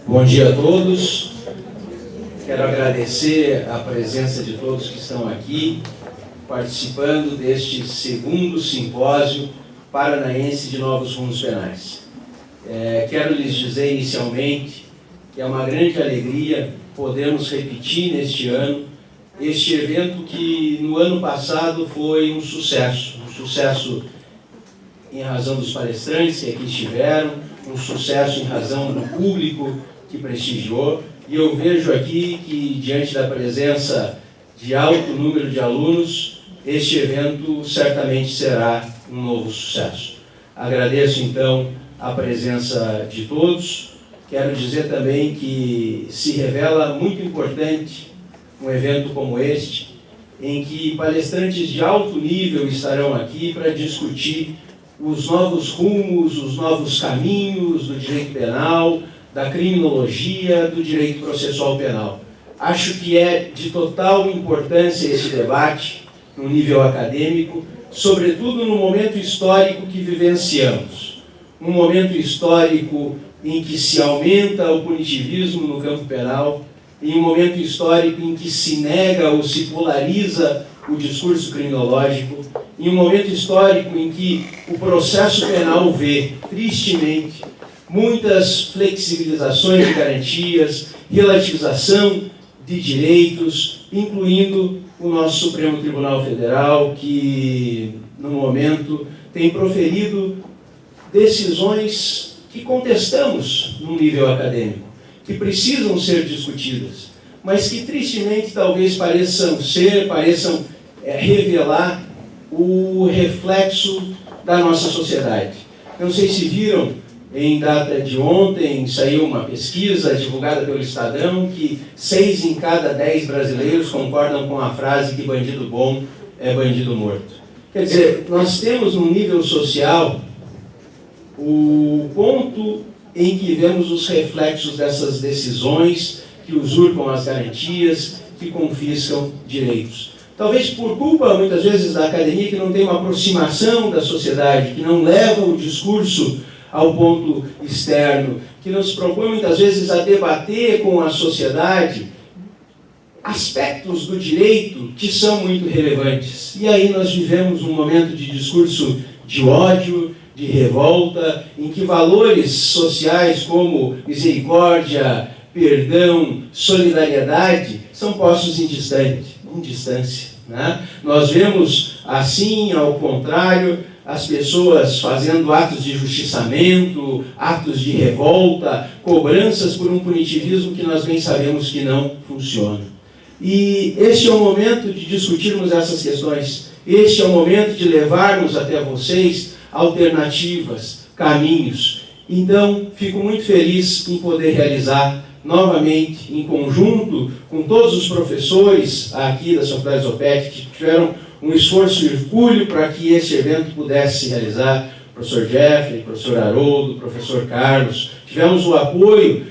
Bom dia a todos. Quero agradecer a presença de todos que estão aqui, participando deste segundo simpósio paranaense de novos rumos penais. Quero lhes dizer inicialmente que é uma grande alegria podermos repetir neste ano este evento que no ano passado foi um sucesso em razão dos palestrantes que aqui estiveram, um sucesso em razão do público que prestigiou, e eu vejo aqui que, diante da presença de alto número de alunos, este evento certamente será um novo sucesso. Agradeço, então, a presença de todos. Quero dizer também que se revela muito importante um evento como este, em que palestrantes de alto nível estarão aqui para discutir os novos rumos, os novos caminhos do direito penal, da criminologia, do direito processual penal. Acho que é de total importância esse debate no nível acadêmico, sobretudo no momento histórico que vivenciamos. Um momento histórico em que se aumenta o punitivismo no campo penal, em um momento histórico em que se nega ou se polariza o discurso criminológico, em um momento histórico em que o processo penal vê, tristemente, muitas flexibilizações de garantias, relativização de direitos, incluindo o nosso Supremo Tribunal Federal, que, no momento, tem proferido decisões que contestamos no nível acadêmico, que precisam ser discutidas, mas que, tristemente, talvez pareçam revelar o reflexo da nossa sociedade. Não sei se viram, em data de ontem, saiu uma pesquisa divulgada pelo Estadão que 6 em cada 10 brasileiros concordam com a frase que bandido bom é bandido morto. Quer dizer, nós temos no nível social o ponto em que vemos os reflexos dessas decisões que usurpam as garantias, que confiscam direitos. Talvez por culpa, muitas vezes, da academia, que não tem uma aproximação da sociedade, que não leva o discurso ao ponto externo, que não se propõe, muitas vezes, a debater com a sociedade aspectos do direito que são muito relevantes. E aí nós vivemos um momento de discurso de ódio, de revolta, em que valores sociais como misericórdia, perdão, solidariedade são postos em distância. Né? Nós vemos, assim, ao contrário, as pessoas fazendo atos de justiçamento, atos de revolta, cobranças por um punitivismo que nós bem sabemos que não funciona. E este é o momento de discutirmos essas questões. Este é o momento de levarmos até vocês alternativas, caminhos. Então, fico muito feliz em poder realizar novamente, em conjunto com todos os professores aqui da Faculdade Zoppet, que tiveram um esforço hercúleo para que este evento pudesse se realizar, professor Jeffrey, professor Haroldo, professor Carlos. Tivemos o apoio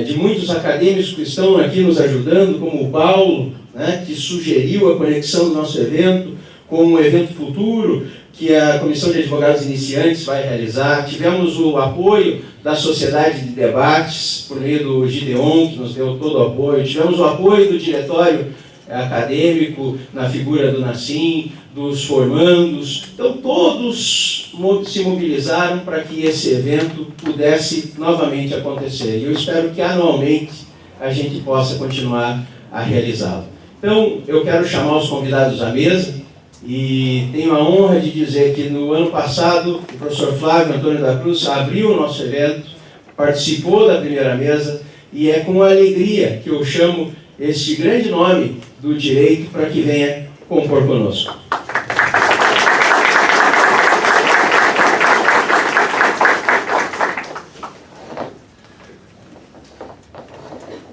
de muitos acadêmicos que estão aqui nos ajudando, como o Paulo, né, que sugeriu a conexão do nosso evento com um evento futuro que a Comissão de Advogados Iniciantes vai realizar. Tivemos o apoio da Sociedade de Debates, por meio do Gideon, que nos deu todo o apoio. Tivemos o apoio do Diretório Acadêmico, na figura do Nassim, dos formandos. Então, todos se mobilizaram para que esse evento pudesse novamente acontecer. E eu espero que, anualmente, a gente possa continuar a realizá-lo. Então, eu quero chamar os convidados à mesa. E tenho a honra de dizer que no ano passado o professor Flávio Antônio da Cruz abriu o nosso evento, participou da primeira mesa, e é com alegria que eu chamo este grande nome do direito para que venha compor conosco.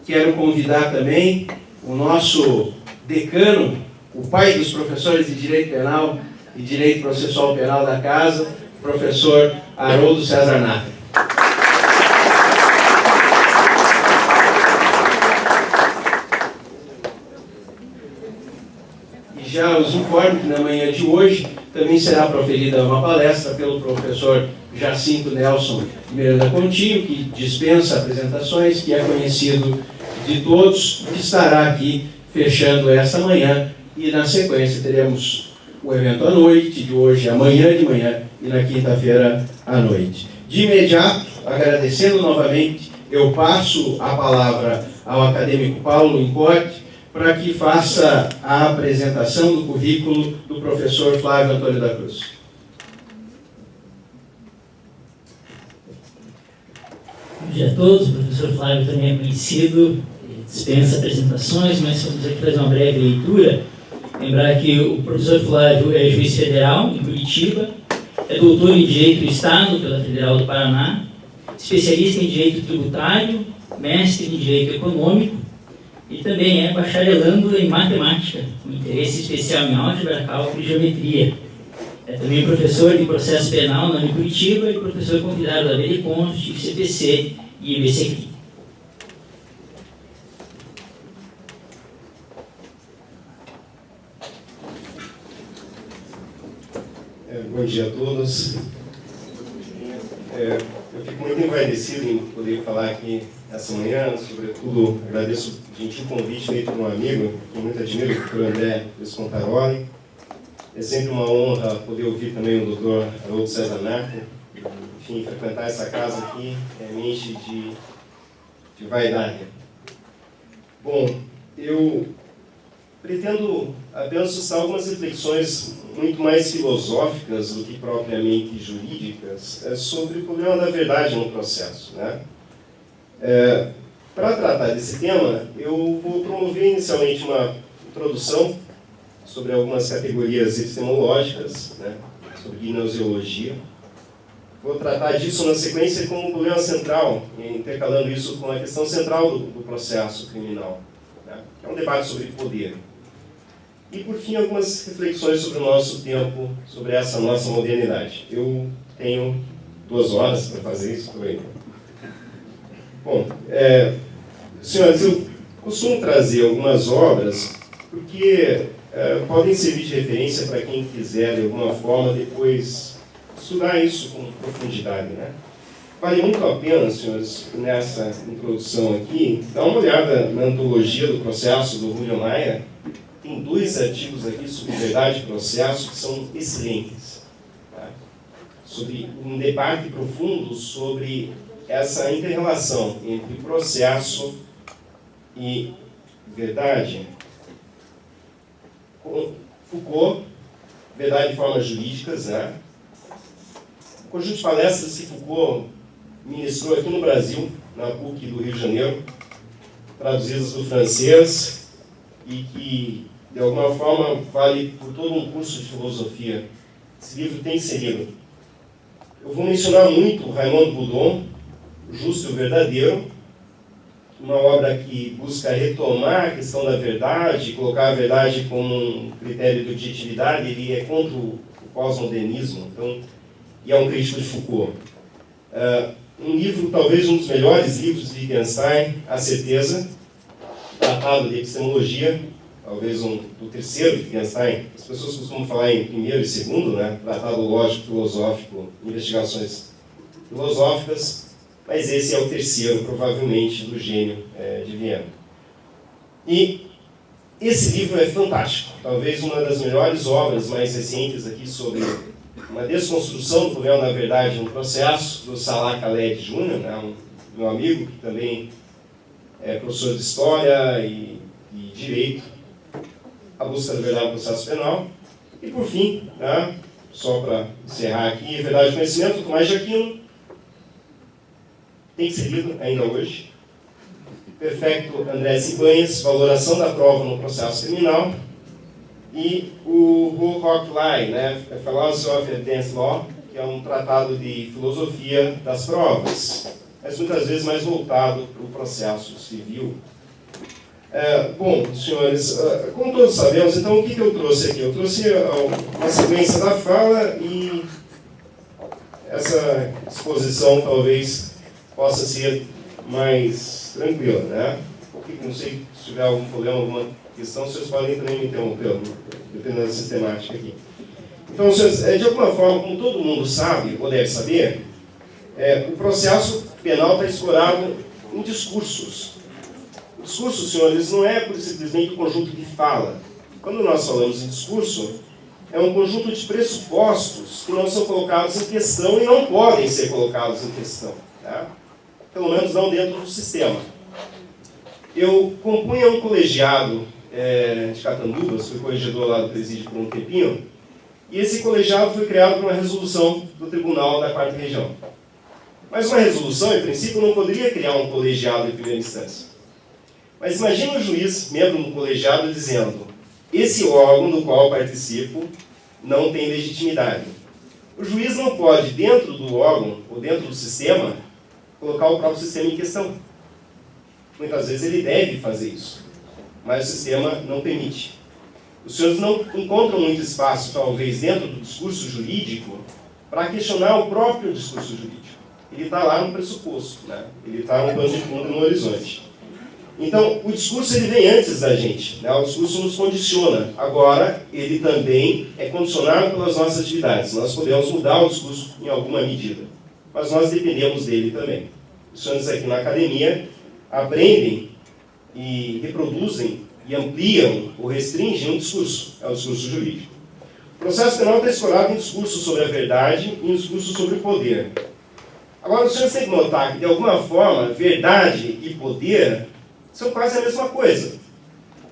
Quero convidar também o nosso decano, o pai dos professores de Direito Penal e Direito Processual Penal da Casa, o professor Haroldo César Nata. E já os informo que na manhã de hoje também será proferida uma palestra pelo professor Jacinto Nelson Miranda Coutinho, que dispensa apresentações, que é conhecido de todos, que estará aqui fechando esta manhã, e na sequência teremos o evento à noite, de hoje, amanhã de manhã e na quinta-feira à noite. De imediato, agradecendo novamente, eu passo a palavra ao acadêmico Paulo Incote para que faça a apresentação do currículo do professor Flávio Antônio da Cruz. Bom dia a todos. O professor Flávio também é conhecido, dispensa apresentações, mas vamos aqui fazer uma breve leitura. Lembrar que o professor Flávio é juiz federal em Curitiba, é doutor em Direito do Estado pela Federal do Paraná, especialista em Direito Tributário, mestre em Direito Econômico e também é bacharelando em Matemática, com interesse especial em Álgebra, Cálculo e Geometria. É também professor de Processo Penal na Uni Curitiba e professor convidado da BDConst, CPC e IBCQ. Bom dia a todos. Eu fico muito envaidecido em poder falar aqui essa manhã, sobretudo agradeço o gentil convite feito por um amigo, que muito admiro, o doutor André Viscontaroli. É sempre uma honra poder ouvir também o doutor Haroldo César Neto. Enfim, frequentar essa casa aqui me enche de vaidade. Bom, eu pretendo apenas suscitar algumas reflexões muito mais filosóficas do que propriamente jurídicas sobre o problema da verdade no processo, né? Para tratar desse tema, eu vou promover inicialmente uma introdução sobre algumas categorias epistemológicas, né, sobre gnoseologia. Vou tratar disso na sequência como um problema central, intercalando isso com a questão central do processo criminal, né, que é um debate sobre poder. E, por fim, algumas reflexões sobre o nosso tempo, sobre essa nossa modernidade. Eu tenho 2 horas para fazer isso, por aí. Bom, senhores, eu costumo trazer algumas obras porque podem servir de referência para quem quiser, de alguma forma, depois estudar isso com profundidade, né? Vale muito a pena, senhores, nessa introdução aqui, dar uma olhada na antologia do processo do Julio Maia. Tem 2 artigos aqui sobre verdade e processo que são excelentes, tá? Sobre um debate profundo sobre essa inter-relação entre processo e verdade. Foucault, Verdade e Formas Jurídicas, né? Um conjunto de palestras que Foucault ministrou aqui no Brasil, na PUC do Rio de Janeiro, traduzidas do francês, e que, de alguma forma, vale por todo um curso de filosofia. Esse livro tem que ser lido. Eu vou mencionar muito Raimundo Boudon, O Justo e o Verdadeiro, uma obra que busca retomar a questão da verdade, colocar a verdade como um critério de objetividade. Ele é contra o pós-modernismo, então, e é um crítico de Foucault. Um livro, talvez um dos melhores livros de Wittgenstein, A Certeza, tratado de epistemologia, talvez do terceiro de Wittgenstein. As pessoas costumam falar em primeiro e segundo, né? Tratado lógico, filosófico, investigações filosóficas, mas esse é o terceiro, provavelmente, do gênio de Viena. E esse livro é fantástico, talvez uma das melhores obras mais recentes aqui sobre uma desconstrução do problema da verdade no processo, do Salah Khaled Jr., né, meu amigo, que também é professor de História e Direito, A Busca da Verdade no Processo Penal. E, por fim, né, só para encerrar aqui, Verdade e Conhecimento, Tomás de Aquino, tem que ser lido ainda hoje. Perfecto André Cibanhas, Valoração da Prova no Processo Criminal. E o Hu Hoc Lai, né, Philosophy of Evidence Law, que é um tratado de filosofia das provas, mas muitas vezes mais voltado para o processo civil. Bom, senhores, como todos sabemos, então o que eu trouxe aqui? Eu trouxe uma sequência da fala e essa exposição talvez possa ser mais tranquila, né? Não sei se tiver algum problema, alguma questão, vocês podem também me interromper, dependendo da sistemática aqui. Então, de alguma forma, como todo mundo sabe, ou deve saber, o processo penal está explorado em discursos. O discurso, senhores, não é simplesmente um conjunto de fala. Quando nós falamos em discurso, é um conjunto de pressupostos que não são colocados em questão e não podem ser colocados em questão. Tá? Pelo menos não dentro do sistema. Eu compunha um colegiado de Catanduvas, fui corregedor lá do presídio por um tempinho, e esse colegiado foi criado por uma resolução do Tribunal da 4ª Região. Mas uma resolução, em princípio, não poderia criar um colegiado em primeira instância. Mas imagine o juiz, membro do colegiado, dizendo: esse órgão do qual participo não tem legitimidade. O juiz não pode, dentro do órgão ou dentro do sistema, colocar o próprio sistema em questão. Muitas vezes ele deve fazer isso, mas o sistema não permite. Os senhores não encontram muito espaço, talvez, dentro do discurso jurídico, para questionar o próprio discurso jurídico. Ele está lá no pressuposto, né? Ele está no plano de fundo, no horizonte. Então, o discurso ele vem antes da gente, né? O discurso nos condiciona. Agora, ele também é condicionado pelas nossas atividades. Nós podemos mudar o discurso em alguma medida, mas nós dependemos dele também. Os senhores aqui na academia aprendem e reproduzem e ampliam ou restringem um discurso. É o discurso jurídico. O processo penal está explorado em discurso sobre a verdade e em discurso sobre o poder. Agora, os senhores têm que notar que, de alguma forma, verdade e poder são quase a mesma coisa.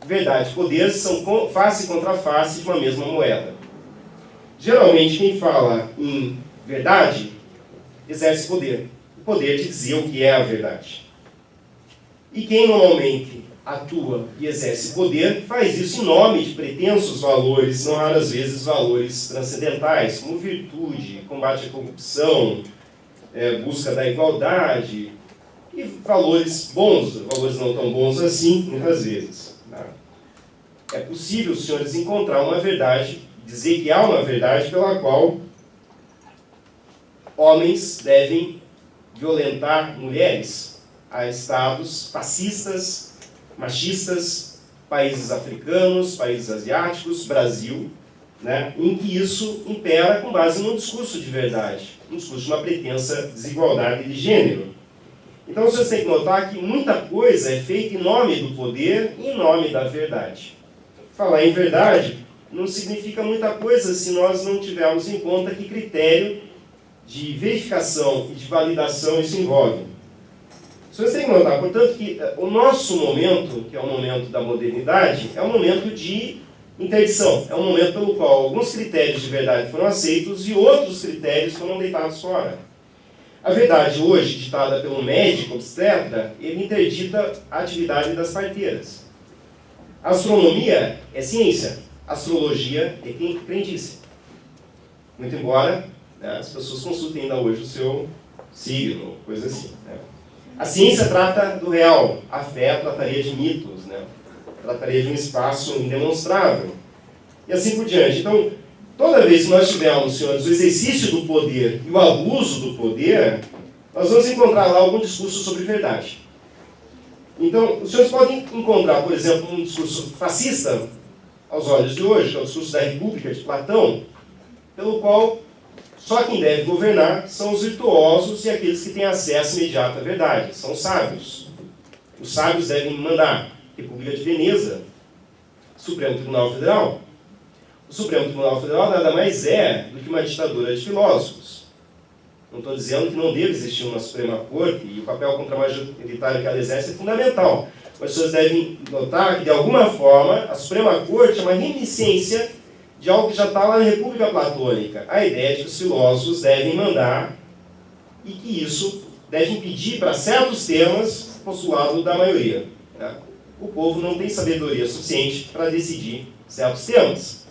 Verdade e poder são face contra face de uma mesma moeda. Geralmente, quem fala em verdade exerce poder. O poder de dizer o que é a verdade. E quem normalmente atua e exerce poder faz isso em nome de pretensos valores, não raras vezes valores transcendentais, como virtude, combate à corrupção, busca da igualdade, e valores bons, valores não tão bons assim, muitas vezes. Tá? É possível, senhores, encontrar uma verdade, dizer que há uma verdade pela qual homens devem violentar mulheres a estados fascistas, machistas, países africanos, países asiáticos, Brasil, né, em que isso impera com base num discurso de verdade, um discurso de uma pretensa desigualdade de gênero. Então, vocês têm que notar que muita coisa é feita em nome do poder e em nome da verdade. Falar em verdade não significa muita coisa se nós não tivermos em conta que critério de verificação e de validação isso envolve. Vocês têm que notar, portanto, que o nosso momento, que é o momento da modernidade, é um momento de interdição. É um momento pelo qual alguns critérios de verdade foram aceitos e outros critérios foram deitados fora. A verdade hoje, ditada pelo médico obstetra, ele interdita a atividade das parteiras. A astronomia é ciência, a astrologia é crendice. Muito embora, né, as pessoas consultem ainda hoje o seu signo, coisa assim. Né? A ciência trata do real, a fé trataria de mitos, né? Trataria de um espaço indemonstrável. E assim por diante. Então, toda vez que nós tivermos, senhores, o exercício do poder e o abuso do poder, nós vamos encontrar lá algum discurso sobre verdade. Então, os senhores podem encontrar, por exemplo, um discurso fascista, aos olhos de hoje, que é o discurso da República de Platão, pelo qual só quem deve governar são os virtuosos e aqueles que têm acesso imediato à verdade, são os sábios. Os sábios devem mandar. República de Veneza, Supremo Tribunal Federal. O Supremo Tribunal Federal nada mais é do que uma ditadura de filósofos. Não estou dizendo que não deve existir uma Suprema Corte e o papel contramajoritário que ela exerce é fundamental. Mas vocês devem notar que, de alguma forma, a Suprema Corte é uma reminiscência de algo que já está lá na República Platônica. A ideia de que os filósofos devem mandar e que isso deve impedir, para certos temas, o postulado da maioria. Né? O povo não tem sabedoria suficiente para decidir certos temas.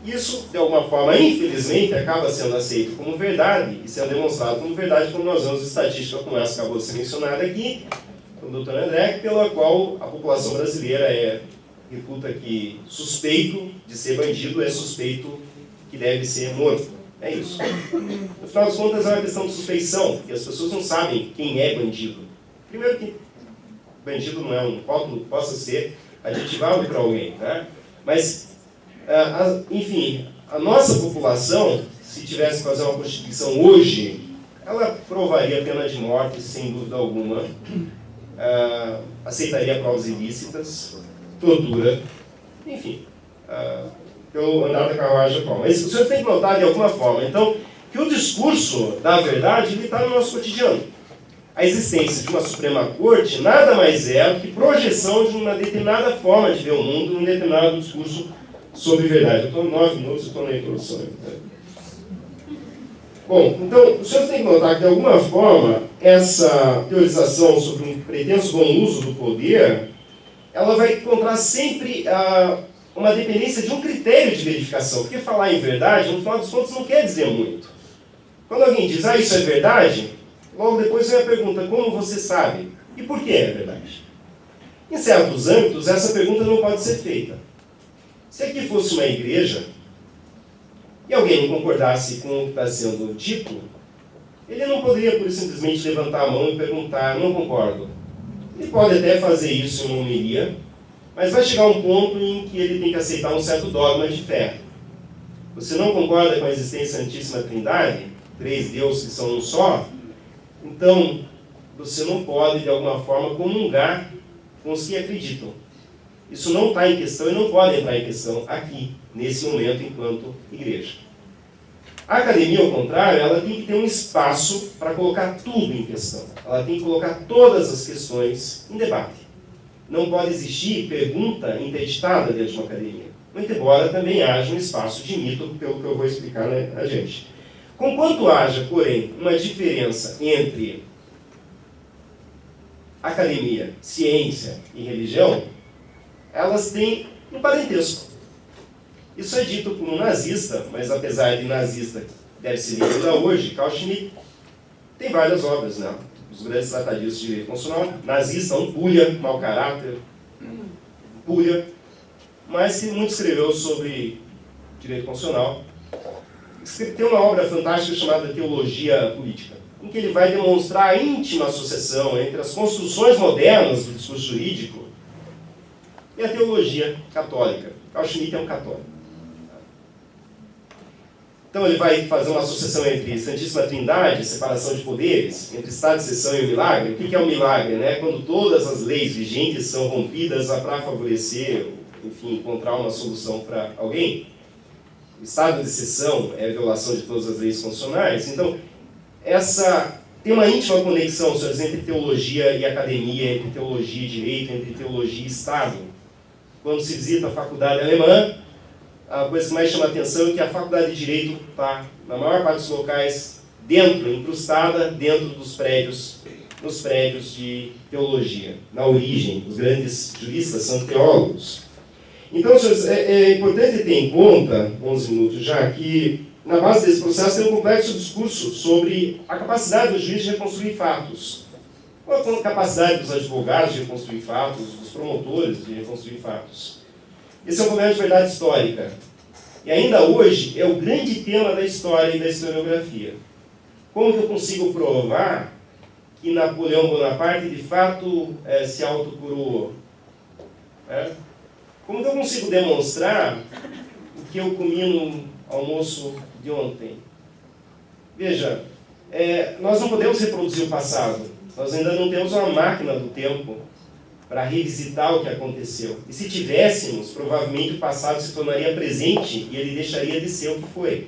Isso, de alguma forma, infelizmente, acaba sendo aceito como verdade e sendo demonstrado como verdade quando nós vemos estatística como essa que acabou de ser mencionada aqui, pelo Dr. André, pela qual a população brasileira reputa que suspeito de ser bandido é suspeito que deve ser morto. É isso. No final das contas, é uma questão de suspeição, porque as pessoas não sabem quem é bandido. Primeiro que bandido não é um rótulo que possa ser adjetivado para alguém, né? Mas, enfim, a nossa população, se tivesse que fazer uma Constituição hoje, ela provaria a pena de morte, sem dúvida alguma, aceitaria provas ilícitas, tortura, enfim, pelo andar da carruagem atual. Mas o senhor tem que notar de alguma forma, então, que o discurso da verdade está no nosso cotidiano. A existência de uma Suprema Corte nada mais é do que projeção de uma determinada forma de ver o mundo, um determinado discurso sobre verdade. Eu estou em 9 minutos e estou na introdução. Bom, então, o senhor tem que notar que, de alguma forma, essa teorização sobre um pretenso bom uso do poder, ela vai encontrar sempre uma dependência de um critério de verificação. Porque falar em verdade, no final dos contos, não quer dizer muito. Quando alguém diz, isso é verdade, logo depois vem a pergunta, como você sabe? E por que é verdade? Em certos âmbitos, essa pergunta não pode ser feita. Se aqui fosse uma igreja, e alguém não concordasse com o que está sendo dito, ele não poderia, por simplesmente, levantar a mão e perguntar, não concordo. Ele pode até fazer isso em uma homilia, mas vai chegar um ponto em que ele tem que aceitar um certo dogma de fé. Você não concorda com a existência da Santíssima Trindade, 3 deuses que são um só, então você não pode, de alguma forma, comungar com os que acreditam. Isso não está em questão e não pode entrar em questão aqui, nesse momento, enquanto igreja. A academia, ao contrário, ela tem que ter um espaço para colocar tudo em questão. Ela tem que colocar todas as questões em debate. Não pode existir pergunta interditada dentro de uma academia. Muito embora também haja um espaço de mito, pelo que eu vou explicar adiante. Conquanto haja, porém, uma diferença entre academia, ciência e religião, elas têm um parentesco. Isso é dito por um nazista, mas apesar de nazista deve ser lido ainda hoje, Carl Schmitt tem várias obras, né? Os grandes tratadistas de direito constitucional, nazista, pulha, mau caráter, pulha, mas que muito escreveu sobre direito constitucional. Tem uma obra fantástica chamada Teologia Política, em que ele vai demonstrar a íntima associação entre as construções modernas do discurso jurídico e a teologia católica. Carl Schmitt é um católico. Então ele vai fazer uma associação entre Santíssima Trindade, separação de poderes, entre estado de exceção e o milagre. O que é o milagre? Né? Quando todas as leis vigentes são rompidas para favorecer, enfim, encontrar uma solução para alguém. O estado de exceção é a violação de todas as leis constitucionais. Então, tem uma íntima conexão, senhores, entre teologia e academia, entre teologia e direito, entre teologia e Estado. Quando se visita a faculdade alemã, a coisa que mais chama a atenção é que a faculdade de direito está, na maior parte dos locais, incrustada dentro dos prédios, nos prédios de teologia. Na origem, os grandes juristas são teólogos. Então, senhores, é importante ter em conta, 11 minutos já, que na base desse processo tem um complexo discurso sobre a capacidade do juiz de reconstruir fatos. Qual a capacidade dos advogados de reconstruir fatos, dos promotores de reconstruir fatos? Esse é um problema de verdade histórica. E ainda hoje é o grande tema da história e da historiografia. Como que eu consigo provar que Napoleão Bonaparte, de fato, se autocurou? Como que eu consigo demonstrar o que eu comi no almoço de ontem? Veja, nós não podemos reproduzir o passado. Nós ainda não temos uma máquina do tempo para revisitar o que aconteceu. E se tivéssemos, provavelmente o passado se tornaria presente e ele deixaria de ser o que foi.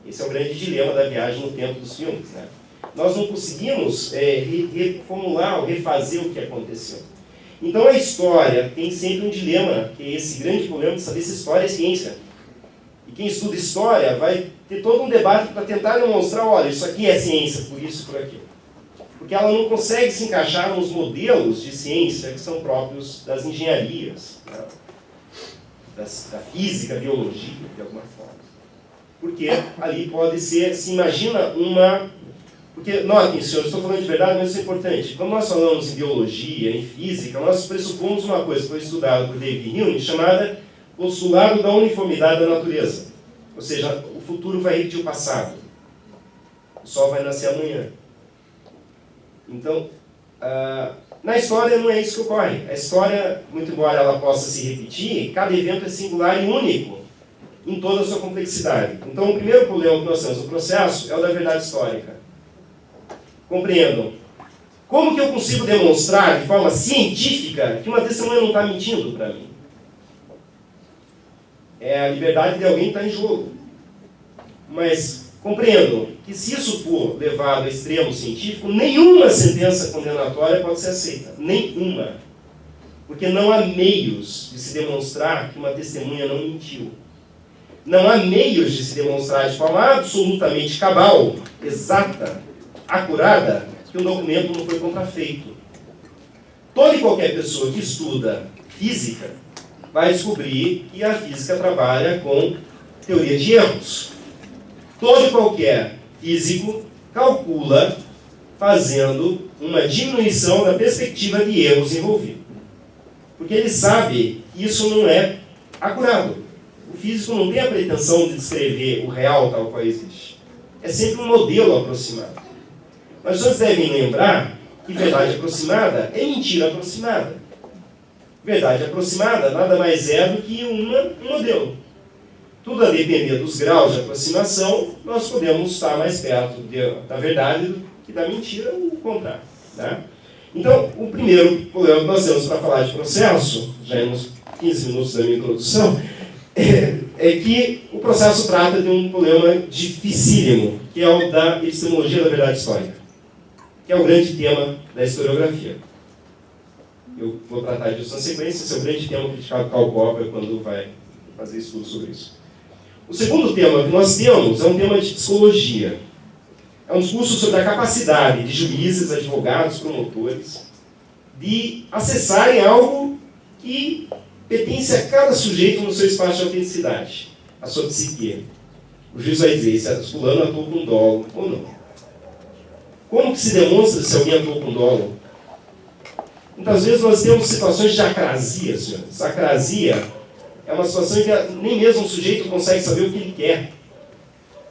Esse é o grande dilema da viagem no tempo dos filmes, né? Nós não conseguimos reformular ou refazer o que aconteceu. Então a história tem sempre um dilema, que é esse grande problema de saber se história é ciência. E quem estuda história vai ter todo um debate para tentar demonstrar, olha, isso aqui é ciência, por isso e por aquilo. Porque ela não consegue se encaixar nos modelos de ciência que são próprios das engenharias, né? Da física, biologia, de alguma forma. Porque ali pode ser, se imagina uma... Porque, notem, senhores, estou falando de verdade, mas isso é importante. Quando nós falamos em biologia, em física, nós pressupomos uma coisa que foi estudada por David Hume, chamada postulado da uniformidade da natureza. Ou seja, o futuro vai repetir o passado. O sol vai nascer amanhã. Então, na história não é isso que ocorre. A história, muito embora ela possa se repetir, cada evento é singular e único. em toda a sua complexidade. Então, o primeiro problema que nós temos no processo é o da verdade histórica. Compreendam. Como que eu consigo demonstrar de forma científica que uma testemunha não está mentindo para mim? É a liberdade de alguém que está em jogo. Mas compreendam que se isso for levado ao extremo científico, nenhuma sentença condenatória pode ser aceita. Nenhuma. Porque não há meios de se demonstrar que uma testemunha não mentiu. Não há meios de se demonstrar de forma absolutamente cabal, exata, acurada, que um documento não foi contrafeito. Toda e qualquer pessoa que estuda física vai descobrir que a física trabalha com teoria de erros. Todo e qualquer físico calcula fazendo uma diminuição da perspectiva de erros envolvidos. Porque ele sabe que isso não é acurado. O físico não tem a pretensão de descrever o real tal qual existe. É sempre um modelo aproximado. Mas vocês devem lembrar que verdade aproximada é mentira aproximada. Verdade aproximada nada mais é do que um modelo. Tudo a depender dos graus de aproximação, nós podemos estar mais perto da verdade do que da mentira, ou o contrário. Né? Então, o primeiro problema que nós temos para falar de processo, já nos 15 minutos da minha introdução, é que o processo trata de um problema dificílimo, que é o da epistemologia da verdade histórica, que é o grande tema da historiografia. Eu vou tratar disso na sequência, esse é o grande tema criticado por Karl Popper quando vai fazer estudo sobre isso. O segundo tema que nós temos é um tema de psicologia. É um discurso sobre a capacidade de juízes, advogados, promotores, de acessarem algo que pertence a cada sujeito no seu espaço de autenticidade, a sua psique. O juiz vai dizer se a fulano atuou com dolo ou não. Como que se demonstra se alguém atuou com dolo? Muitas vezes nós temos situações de acrasia, senhores. A acrasia é uma situação em que nem mesmo o sujeito consegue saber o que ele quer.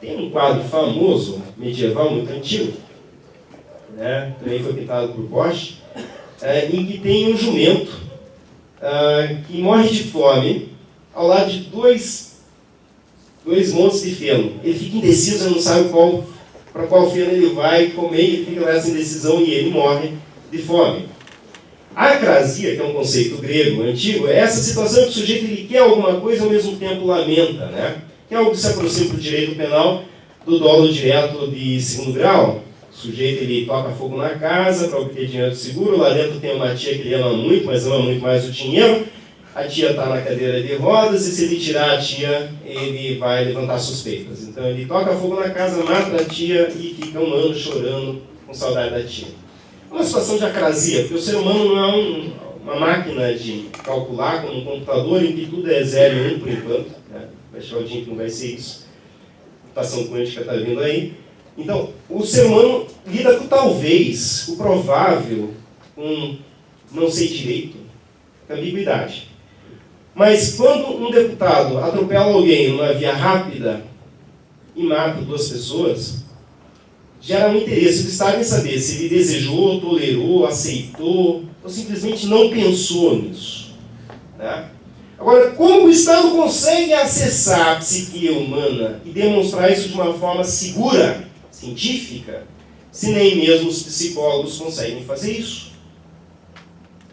Tem um quadro famoso, medieval, muito antigo, né? Também foi pintado por Bosch, em que tem um jumento que morre de fome ao lado de dois montes de feno. Ele fica indeciso, ele não sabe para qual feno ele vai comer, ele fica nessa indecisão e ele morre de fome. A acrasia, que é um conceito grego antigo, é essa situação em que o sujeito ele quer alguma coisa e ao mesmo tempo lamenta, né? Que é algo que se aproxima do direito penal do dolo direto de segundo grau. O sujeito ele toca fogo na casa para obter dinheiro de seguro, lá dentro tem uma tia que ele ama muito, mas ama muito mais o dinheiro. A tia está na cadeira de rodas e se ele tirar a tia, ele vai levantar suspeitas. Então ele toca fogo na casa, mata a tia e fica um ano chorando com saudade da tia. É uma situação de acrasia, porque o ser humano não é uma máquina de calcular como um computador em que tudo é 0 e 1 por enquanto. Né? Vai chegar o dia que não vai ser isso. A computação quântica está vindo aí. Então, o ser humano lida com talvez, o provável, com não sei direito, com ambiguidade. Mas quando um deputado atropela alguém numa via rápida e mata 2 pessoas, gera um interesse do Estado em saber se ele desejou, tolerou, aceitou, ou simplesmente não pensou nisso. Né? Agora, como o Estado consegue acessar a psique humana e demonstrar isso de uma forma segura, científica, se nem mesmo os psicólogos conseguem fazer isso?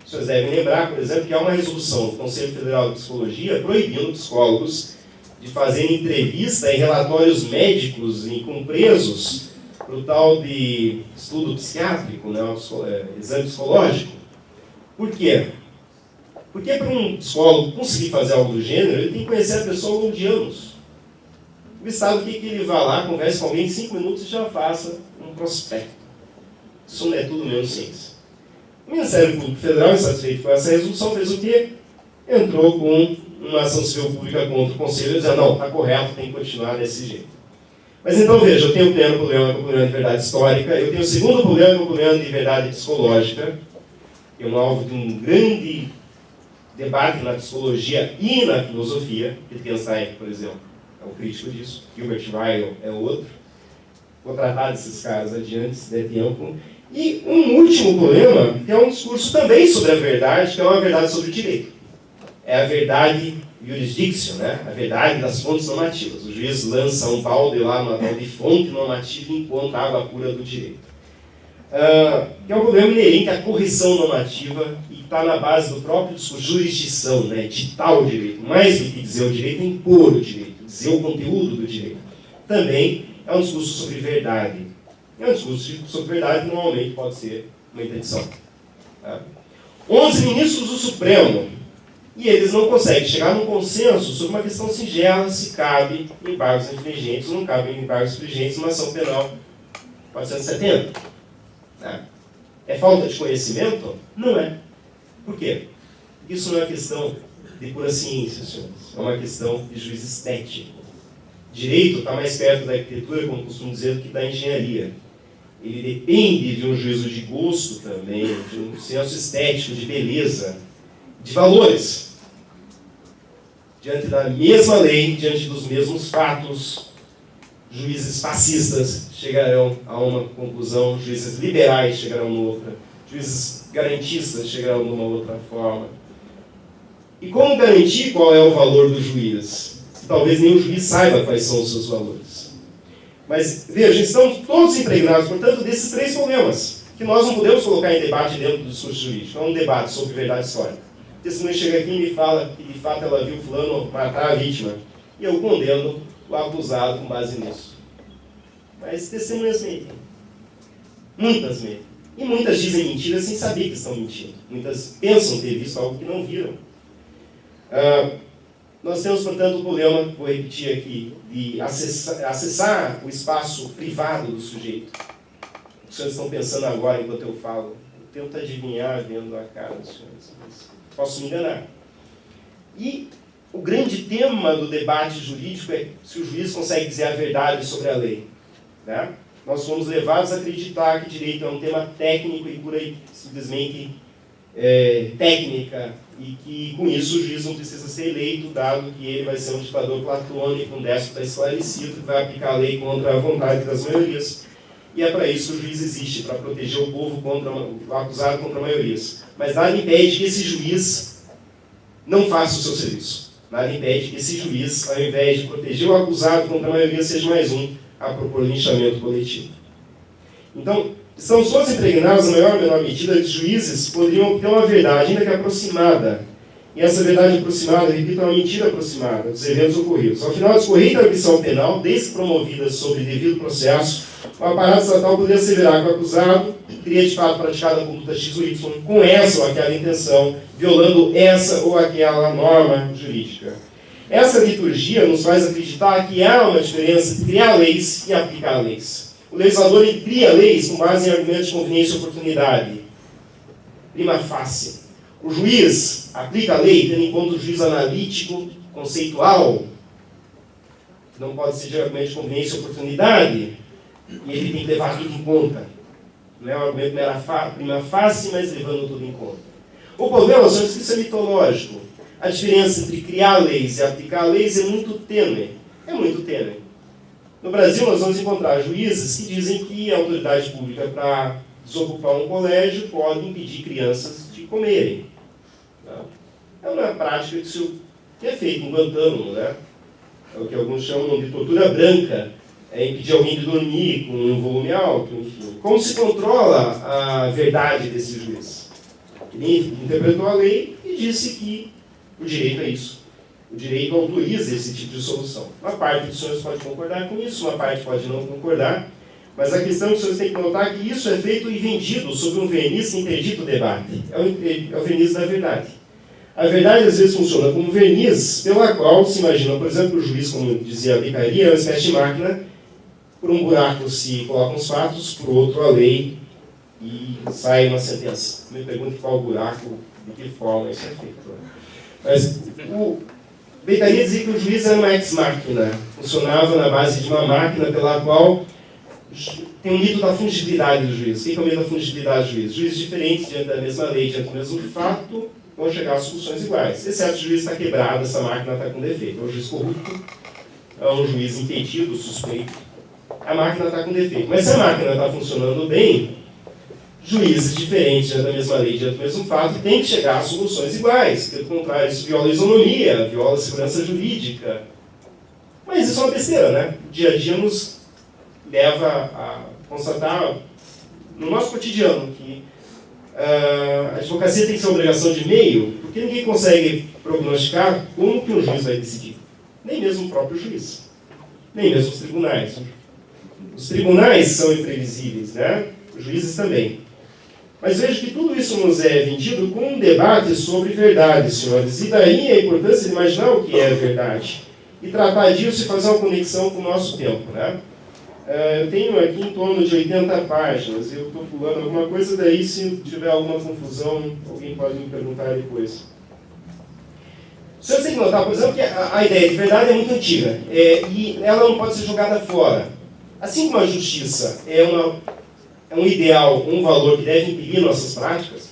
Vocês devem lembrar, por exemplo, que há uma resolução do Conselho Federal de Psicologia proibindo psicólogos de fazerem entrevista em relatórios médicos com presos para o tal de estudo psiquiátrico, né, exame psicológico. Por quê? Porque para um psicólogo conseguir fazer algo do gênero, ele tem que conhecer a pessoa ao longo de anos. O Estado quer que ele vá lá, converse com alguém em 5 minutos e já faça um prospecto. Isso não é tudo menos ciência. O Ministério Público Federal, insatisfeito com essa resolução, fez o quê? Entrou com uma ação civil pública contra o Conselho, dizendo, não, está correto, tem que continuar desse jeito. Mas então, veja, eu tenho o primeiro problema, que é o problema de verdade histórica, eu tenho o segundo problema, que é o problema de verdade psicológica, que é um alvo de um grande debate na psicologia e na filosofia. Wittgenstein, por exemplo, é um crítico disso, Gilbert Ryle é outro. Vou tratar desses caras adiante, se der tempo. E um último problema, que é um discurso também sobre a verdade, que é uma verdade sobre o direito. é a verdade jurisdiction, né? A verdade das fontes normativas. O juiz lança um balde lá, uma tal de fonte normativa e encontra a água pura do direito. Que é um problema inerente à correção normativa e está na base do próprio discurso, jurisdição, né? Ditar o direito. Mais do que dizer o direito, é impor o direito, dizer o conteúdo do direito. Também é um discurso sobre verdade. É um discurso sobre verdade que normalmente pode ser uma interdição. 11 ministros do Supremo, e eles não conseguem chegar num consenso sobre uma questão singela, se cabe embargos infringentes ou não cabe embargos infringentes numa ação penal 470. É falta de conhecimento? Não é. Por quê? Porque isso não é uma questão de pura ciência, senhores. É uma questão de juízo estético. Direito está mais perto da arquitetura, como costumo dizer, do que da engenharia. Ele depende de um juízo de gosto também, de um senso estético, de beleza, de valores. Diante da mesma lei, diante dos mesmos fatos, juízes fascistas chegarão a uma conclusão, juízes liberais chegarão a outra, juízes garantistas chegarão de uma outra forma. E como garantir qual é o valor do juiz? Talvez nem o juiz saiba quais são os seus valores. Mas, veja, estamos todos impregnados, portanto, desses três problemas, que nós não podemos colocar em debate dentro do discurso jurídico. É um debate sobre verdade histórica. A testemunha chega aqui e me fala que, de fato, ela viu fulano matar a vítima. E eu condeno o acusado com base nisso. Mas testemunhas mentem. Muitas mentem. E muitas dizem mentiras sem saber que estão mentindo. Muitas pensam ter visto algo que não viram. Nós temos, portanto, o problema, vou repetir aqui, de acessar o espaço privado do sujeito. Os senhores estão pensando agora, enquanto eu falo. Eu tento adivinhar vendo a cara dos senhores. Posso me enganar. E o grande tema do debate jurídico é se o juiz consegue dizer a verdade sobre a lei. Né? Nós fomos levados a acreditar que direito é um tema técnico e pura e simplesmente técnica, e que com isso o juiz não precisa ser eleito, dado que ele vai ser um ditador platônico, um déspota esclarecido, que vai aplicar a lei contra a vontade das maiorias. E é para isso que o juiz existe, para proteger o povo contra o acusado contra maiorias. Mas nada impede que esse juiz não faça o seu serviço. Nada impede que esse juiz, ao invés de proteger o acusado contra a maioria, seja mais um a propor linchamento coletivo. Então, estamos todos impregnados, na maior ou menor medida, de juízes poderiam ter uma verdade, ainda que aproximada. E essa verdade aproximada, repito, é uma mentira aproximada dos eventos ocorridos. Ao final, discorrer da arguição penal, desde que promovida sobre devido processo, o aparato estatal poderia asseverar que o acusado teria de fato praticado a conduta X ou Y com essa ou aquela intenção, violando essa ou aquela norma jurídica. Essa liturgia nos faz acreditar que há uma diferença entre criar leis e aplicar leis. O legislador ele cria leis com base em argumentos de conveniência e oportunidade. Prima facie. O juiz aplica a lei tendo em conta o juízo analítico, conceitual, que não pode ser de argumento de conveniência e oportunidade, e ele tem que levar tudo em conta. Não é um argumento mera prima facie, mas levando tudo em conta. O problema, senhores, é que isso é mitológico. A diferença entre criar leis e aplicar leis é muito tênue. É muito tênue. No Brasil, nós vamos encontrar juízes que dizem que a autoridade pública, para desocupar um colégio, pode impedir crianças de comerem. É uma prática que é feita em Guantánamo, né? É o que alguns chamam de tortura branca. É impedir alguém de dormir com um volume alto, enfim. Como se controla a verdade desse juiz? Ele interpretou a lei e disse que o direito é isso. O direito autoriza esse tipo de solução. Uma parte dos senhores pode concordar com isso, uma parte pode não concordar, mas a questão que os senhores têm que notar é que isso é feito e vendido sob um verniz que interdita o debate. É o verniz da verdade. A verdade, às vezes, funciona como verniz pela qual se imagina, por exemplo, o juiz, como dizia a Beccaria, é uma espécie de máquina. Por um buraco se colocam os fatos, por outro a lei, e sai uma sentença. Me pergunte qual buraco, de que forma isso é feito. Mas o Beccaria dizia que o juiz era uma ex-máquina, funcionava na base de uma máquina pela qual tem um mito da fungibilidade do juiz. O que é o mito da fungibilidade do juiz? Juízes diferentes, diante da mesma lei, diante do mesmo fato, vão chegar a soluções iguais. Exceto se o juiz está quebrado, essa máquina está com defeito. É um juiz corrupto, é um juiz impedido, suspeito. A máquina está com defeito. Mas se a máquina está funcionando bem, juízes diferentes diante da mesma lei, diante do mesmo fato, têm que chegar a soluções iguais. Pelo contrário, isso viola a isonomia, viola a segurança jurídica. Mas isso é uma besteira, né? O dia a dia nos leva a constatar no nosso cotidiano que a advocacia tem que ser uma obrigação de meio, porque ninguém consegue prognosticar como que o juiz vai decidir. Nem mesmo o próprio juiz. Nem mesmo os tribunais. Os tribunais são imprevisíveis, né? Os juízes também. Mas vejo que tudo isso nos é vendido com um debate sobre verdade, senhores. E daí a importância de imaginar o que é verdade. E tratar disso e fazer uma conexão com o nosso tempo, né? Eu tenho aqui em torno de 80 páginas. Eu estou pulando alguma coisa, daí se tiver alguma confusão, alguém pode me perguntar depois. O senhor tem que notar, por exemplo, que a ideia de verdade é muito antiga. E ela não pode ser jogada fora. Assim como a justiça é um ideal, um valor que deve impedir nossas práticas,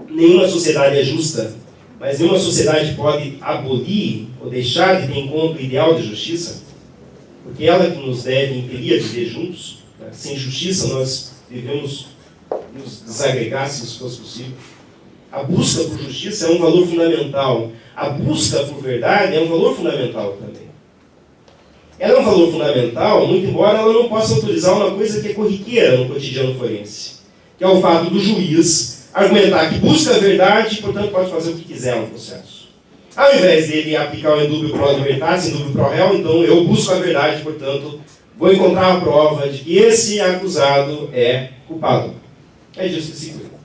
nenhuma sociedade é justa, mas nenhuma sociedade pode abolir ou deixar de ter em conta o ideal de justiça, porque ela que nos deve impedir a viver juntos. Né? Sem justiça nós devemos nos desagregar, se isso fosse possível. A busca por justiça é um valor fundamental. A busca por verdade é um valor fundamental também. Ela é um valor fundamental, muito embora ela não possa autorizar uma coisa que é corriqueira no cotidiano forense, que é o fato do juiz argumentar que busca a verdade e, portanto, pode fazer o que quiser no processo. Ao invés dele aplicar o indúbio pro libertatis, indúbio pro réu, então eu busco a verdade, portanto, vou encontrar a prova de que esse acusado é culpado. É disso que se cuida.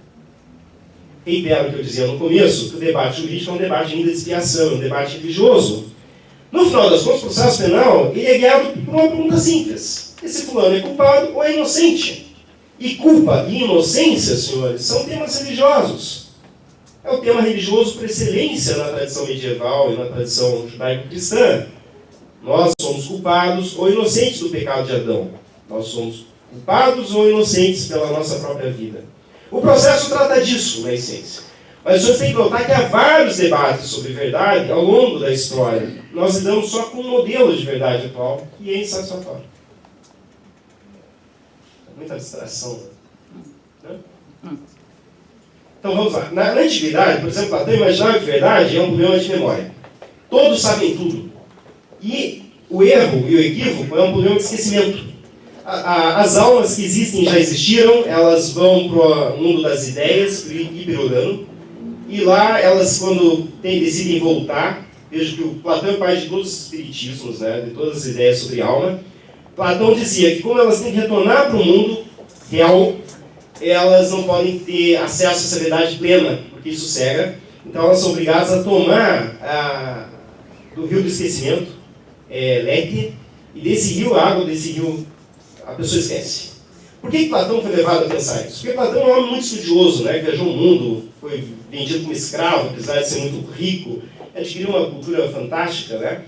Reitero o que eu dizia no começo, que o debate jurídico é um debate ainda de expiação, é um debate religioso. No final das contas, o processo penal ele é guiado por uma pergunta simples. Esse fulano é culpado ou é inocente? E culpa e inocência, senhores, são temas religiosos. É o tema religioso por excelência na tradição medieval e na tradição judaico-cristã. Nós somos culpados ou inocentes do pecado de Adão. Nós somos culpados ou inocentes pela nossa própria vida. O processo trata disso, na essência. Mas os senhores têm que notar que há vários debates sobre verdade ao longo da história. Nós lidamos só com um modelo de verdade atual que é insatisfatório. Muita abstração. Né? Então vamos lá. Na antiguidade, por exemplo, Platão imaginava que verdade é um problema de memória. Todos sabem tudo. E o erro e o equívoco é um problema de esquecimento. As almas que existem já existiram, elas vão para o mundo das ideias, Hiperurano, e lá elas, quando decidem voltar, vejo que o Platão é pai de todos os espiritismos, né, de todas as ideias sobre alma. Platão dizia que como elas têm que retornar para o mundo real, elas não podem ter acesso à essa verdade plena, porque isso cega. Então elas são obrigadas a tomar do rio do esquecimento, Leque, e desse rio, a água desse rio, a pessoa esquece. Por que Platão foi levado a pensar isso? Porque Platão é um homem muito estudioso, né? Viajou o mundo, foi vendido como escravo, apesar de ser muito rico, adquiriu uma cultura fantástica, né?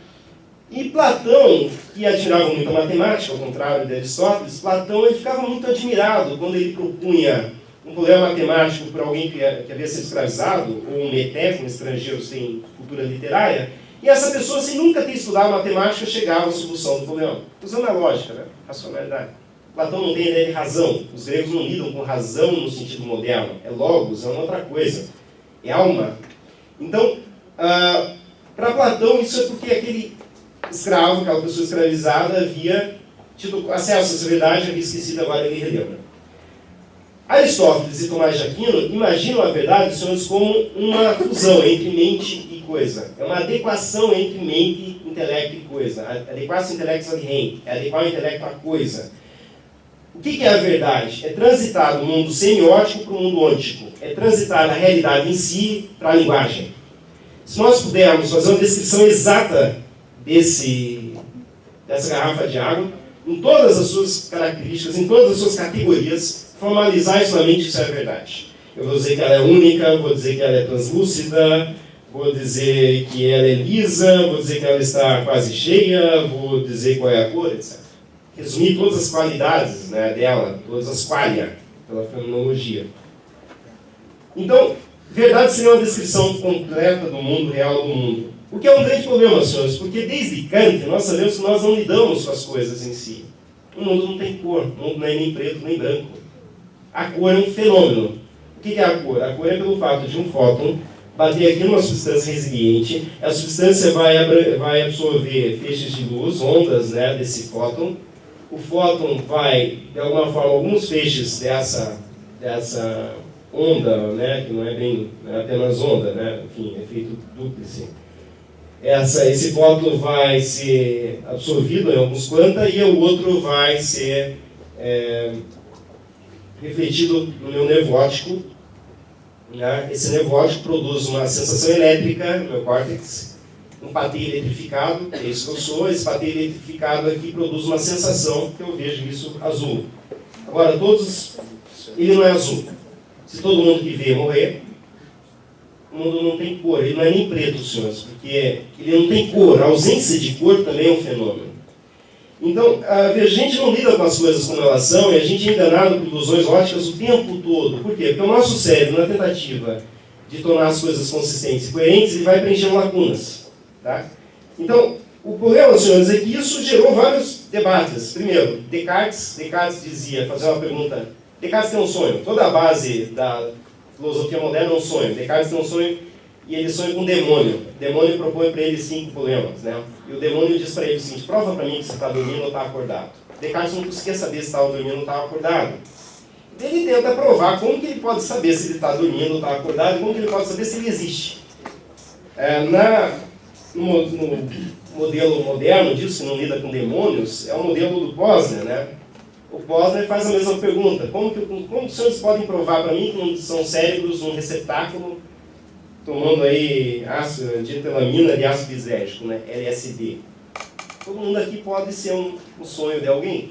E Platão, que admirava muito a matemática, ao contrário de Aristóteles, Platão ele ficava muito admirado quando ele propunha um problema matemático para alguém que havia sido escravizado, ou um meteco, um estrangeiro sem cultura literária, e essa pessoa, sem nunca ter estudado matemática, chegava à solução do problema. Usando a lógica, né? Racionalidade. Platão não tem ideia de razão. Os gregos não lidam com razão no sentido moderno. É logos, é uma outra coisa. É alma. Então, para Platão, isso é porque aquele escravo, aquela pessoa escravizada, havia tido acesso a essa verdade, havia esquecido, agora ele relembra. Aristóteles e Tomás de Aquino imaginam a verdade, senhores, como uma fusão entre mente e coisa. É uma adequação entre mente, intelecto e coisa. Adequação intelectus ad rem. É adequar o intelecto à coisa. O que é a verdade? É transitar do mundo semiótico para o mundo ôntico. É transitar da realidade em si para a linguagem. Se nós pudermos fazer uma descrição exata dessa garrafa de água, em todas as suas características, em todas as suas categorias, formalizar isso na mente, isso é a verdade. Eu vou dizer que ela é única, vou dizer que ela é translúcida, vou dizer que ela é lisa, vou dizer que ela está quase cheia, vou dizer qual é a cor, etc. Resumir todas as qualidades, né, dela, todas as qualia, pela fenomenologia. Então, verdade seria uma descrição completa do mundo, real do mundo. O que é um grande problema, senhores, porque desde Kant nós sabemos que nós não lidamos com as coisas em si. O mundo não tem cor, o mundo não é nem preto nem branco. A cor é um fenômeno. O que é a cor? A cor é pelo fato de um fóton bater aqui numa substância resiliente, a substância vai absorver feixes de luz, ondas, né, desse fóton. O fóton vai, de alguma forma, alguns feixes dessa onda, né, que não é apenas onda, né, enfim, efeito dúplice. Esse fóton vai ser absorvido em alguns quanta e o outro vai ser refletido no meu nervótico. Né? Esse nervótico produz uma sensação elétrica no meu córtex, um patê eletrificado, é isso que eu sou. Esse patê eletrificado aqui produz uma sensação que eu vejo isso azul. Agora, ele não é azul. Se todo mundo que vê morrer, o mundo não tem cor, ele não é nem preto, senhores, porque ele não tem cor. A ausência de cor também é um fenômeno. Então, a gente não lida com as coisas como elas são e a gente é enganado por ilusões ópticas o tempo todo. Por quê? Porque o nosso cérebro, na tentativa de tornar as coisas consistentes e coerentes, ele vai preenchendo lacunas. Tá? Então, o problema, senhores, é que isso gerou vários debates. Primeiro, Descartes dizia, fazer uma pergunta, Descartes tem um sonho. Toda a base da filosofia moderna é um sonho. Descartes tem um sonho e ele sonha com um demônio. O demônio propõe para ele 5 problemas, né? E o demônio diz para ele o seguinte: prova para mim que você está dormindo ou está acordado. Descartes não conseguia saber se estava dormindo ou estava acordado. Ele tenta provar como que ele pode saber se ele está dormindo ou está acordado e como que ele pode saber se ele existe. No modelo moderno disso, que não lida com demônios, é o modelo do Posner, né? O Posner faz a mesma pergunta: como os senhores podem provar para mim que não são cérebros um receptáculo tomando aí ácido de telamina de ácido lisérgico, né? LSD. Todo mundo aqui pode ser um sonho de alguém.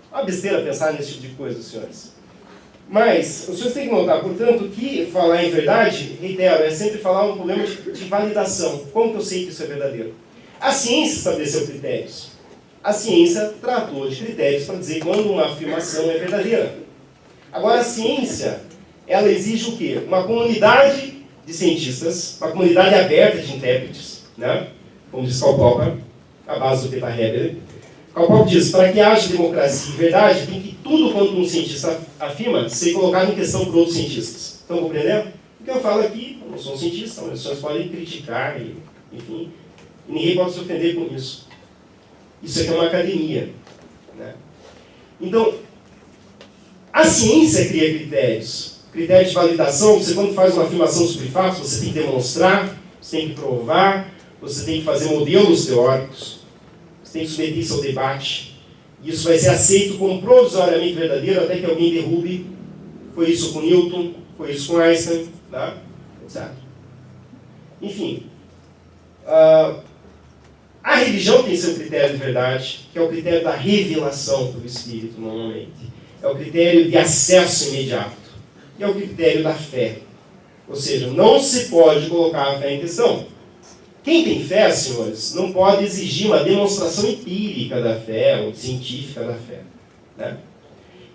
É uma besteira pensar nesse tipo de coisa, senhores. Mas os senhores têm que notar, portanto, que falar em verdade, reitero, é sempre falar um problema de validação. Como que eu sei que isso é verdadeiro? A ciência estabeleceu critérios. A ciência tratou de critérios para dizer quando uma afirmação é verdadeira. Agora, a ciência, ela exige o quê? Uma comunidade de cientistas, uma comunidade aberta de intérpretes, né? Como diz Karl Popper, a base do Peter Heber. Karl Popper diz: para que haja democracia e verdade, tem que tudo quanto um cientista afirma ser colocado em questão por outros cientistas. Estão compreendendo? O que eu falo aqui, eu não sou um cientista, as pessoas podem criticar, enfim, e ninguém pode se ofender com isso. Isso aqui é uma academia, né? Então, a ciência cria critérios. Critério de validação: você, quando faz uma afirmação sobre fatos, você tem que demonstrar, você tem que provar, você tem que fazer modelos teóricos, você tem que submeter isso ao debate. Isso vai ser aceito como provisoriamente verdadeiro até que alguém derrube. Foi isso com Newton, foi isso com Einstein, tá? Etc. Enfim, a religião tem seu critério de verdade, que é o critério da revelação do Espírito, normalmente. É o critério de acesso imediato. E é o critério da fé. Ou seja, não se pode colocar a fé em questão. Quem tem fé, senhores, não pode exigir uma demonstração empírica da fé ou científica da fé, né?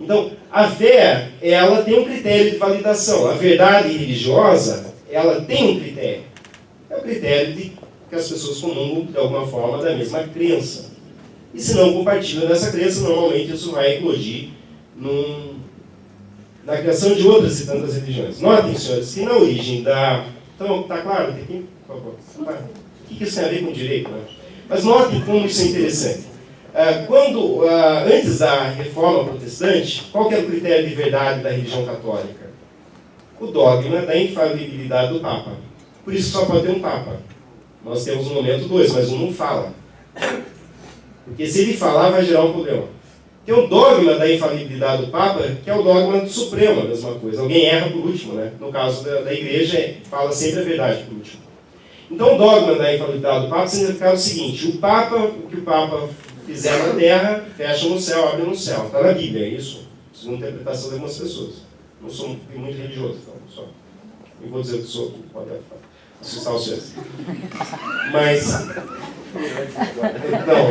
Então, a fé, ela tem um critério de validação. A verdade religiosa, ela tem um critério. É o critério de que as pessoas comungam, de alguma forma, da mesma crença. E se não compartilham dessa crença, normalmente isso vai eclodir na criação de outras e tantas religiões. Notem, senhores, que na origem da... Então, está claro? Tem que... Por favor. O que isso tem a ver com direito, né? Mas notem como isso é interessante. Antes da reforma protestante, qual que era o critério de verdade da religião católica? O dogma da infalibilidade do Papa. Por isso só pode ter um Papa. Nós temos no momento 2, mas um não fala. Porque se ele falar, vai gerar um problema. Tem o dogma da infalibilidade do Papa, que é o dogma supremo, a mesma coisa. Alguém erra por último, né? No caso da igreja, fala sempre a verdade por último. Então, o dogma da infalibilidade do Papa significa o seguinte: o que o Papa fizer na terra, fecha no céu, abre no céu. Está na Bíblia, é isso? Segundo a interpretação de algumas pessoas. Não sou muito religioso, então, só. Nem vou dizer o que sou, pode assustar os senhores. Mas... Não,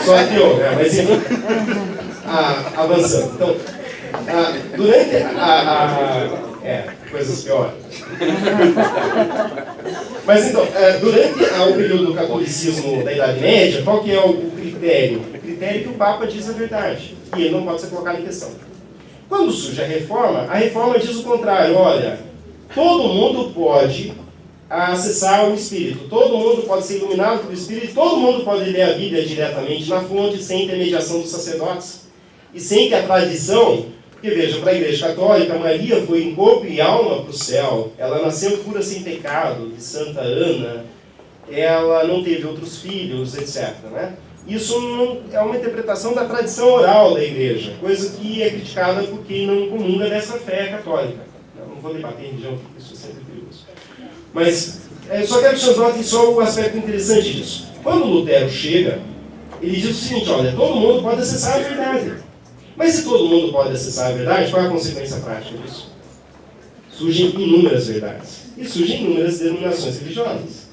só ateu, né? Mas enfim, avançando. Então, durante coisas piores. Mas então, durante o período do catolicismo da Idade Média, qual que é o critério? O critério é que o Papa diz a verdade, e ele não pode ser colocado em questão. Quando surge a reforma diz o contrário. Olha, todo mundo pode acessar o Espírito, todo mundo pode ser iluminado pelo Espírito, todo mundo pode ler a Bíblia diretamente na fonte, sem intermediação dos sacerdotes. E sem que a tradição, porque veja, para a Igreja Católica, Maria foi em corpo e alma para o céu, ela nasceu pura sem pecado, de Santa Ana, ela não teve outros filhos, etc. Né? Isso não é uma interpretação da tradição oral da Igreja, coisa que é criticada por quem não comunga dessa fé católica. Eu não vou debater religião, porque isso é sempre perigoso. Mas só quero que vocês notem só o aspecto interessante disso. Quando Lutero chega, ele diz o seguinte, olha, todo mundo pode acessar a verdade. Mas se todo mundo pode acessar a verdade, qual é a consequência prática disso? Surgem inúmeras verdades. E surgem inúmeras denominações religiosas.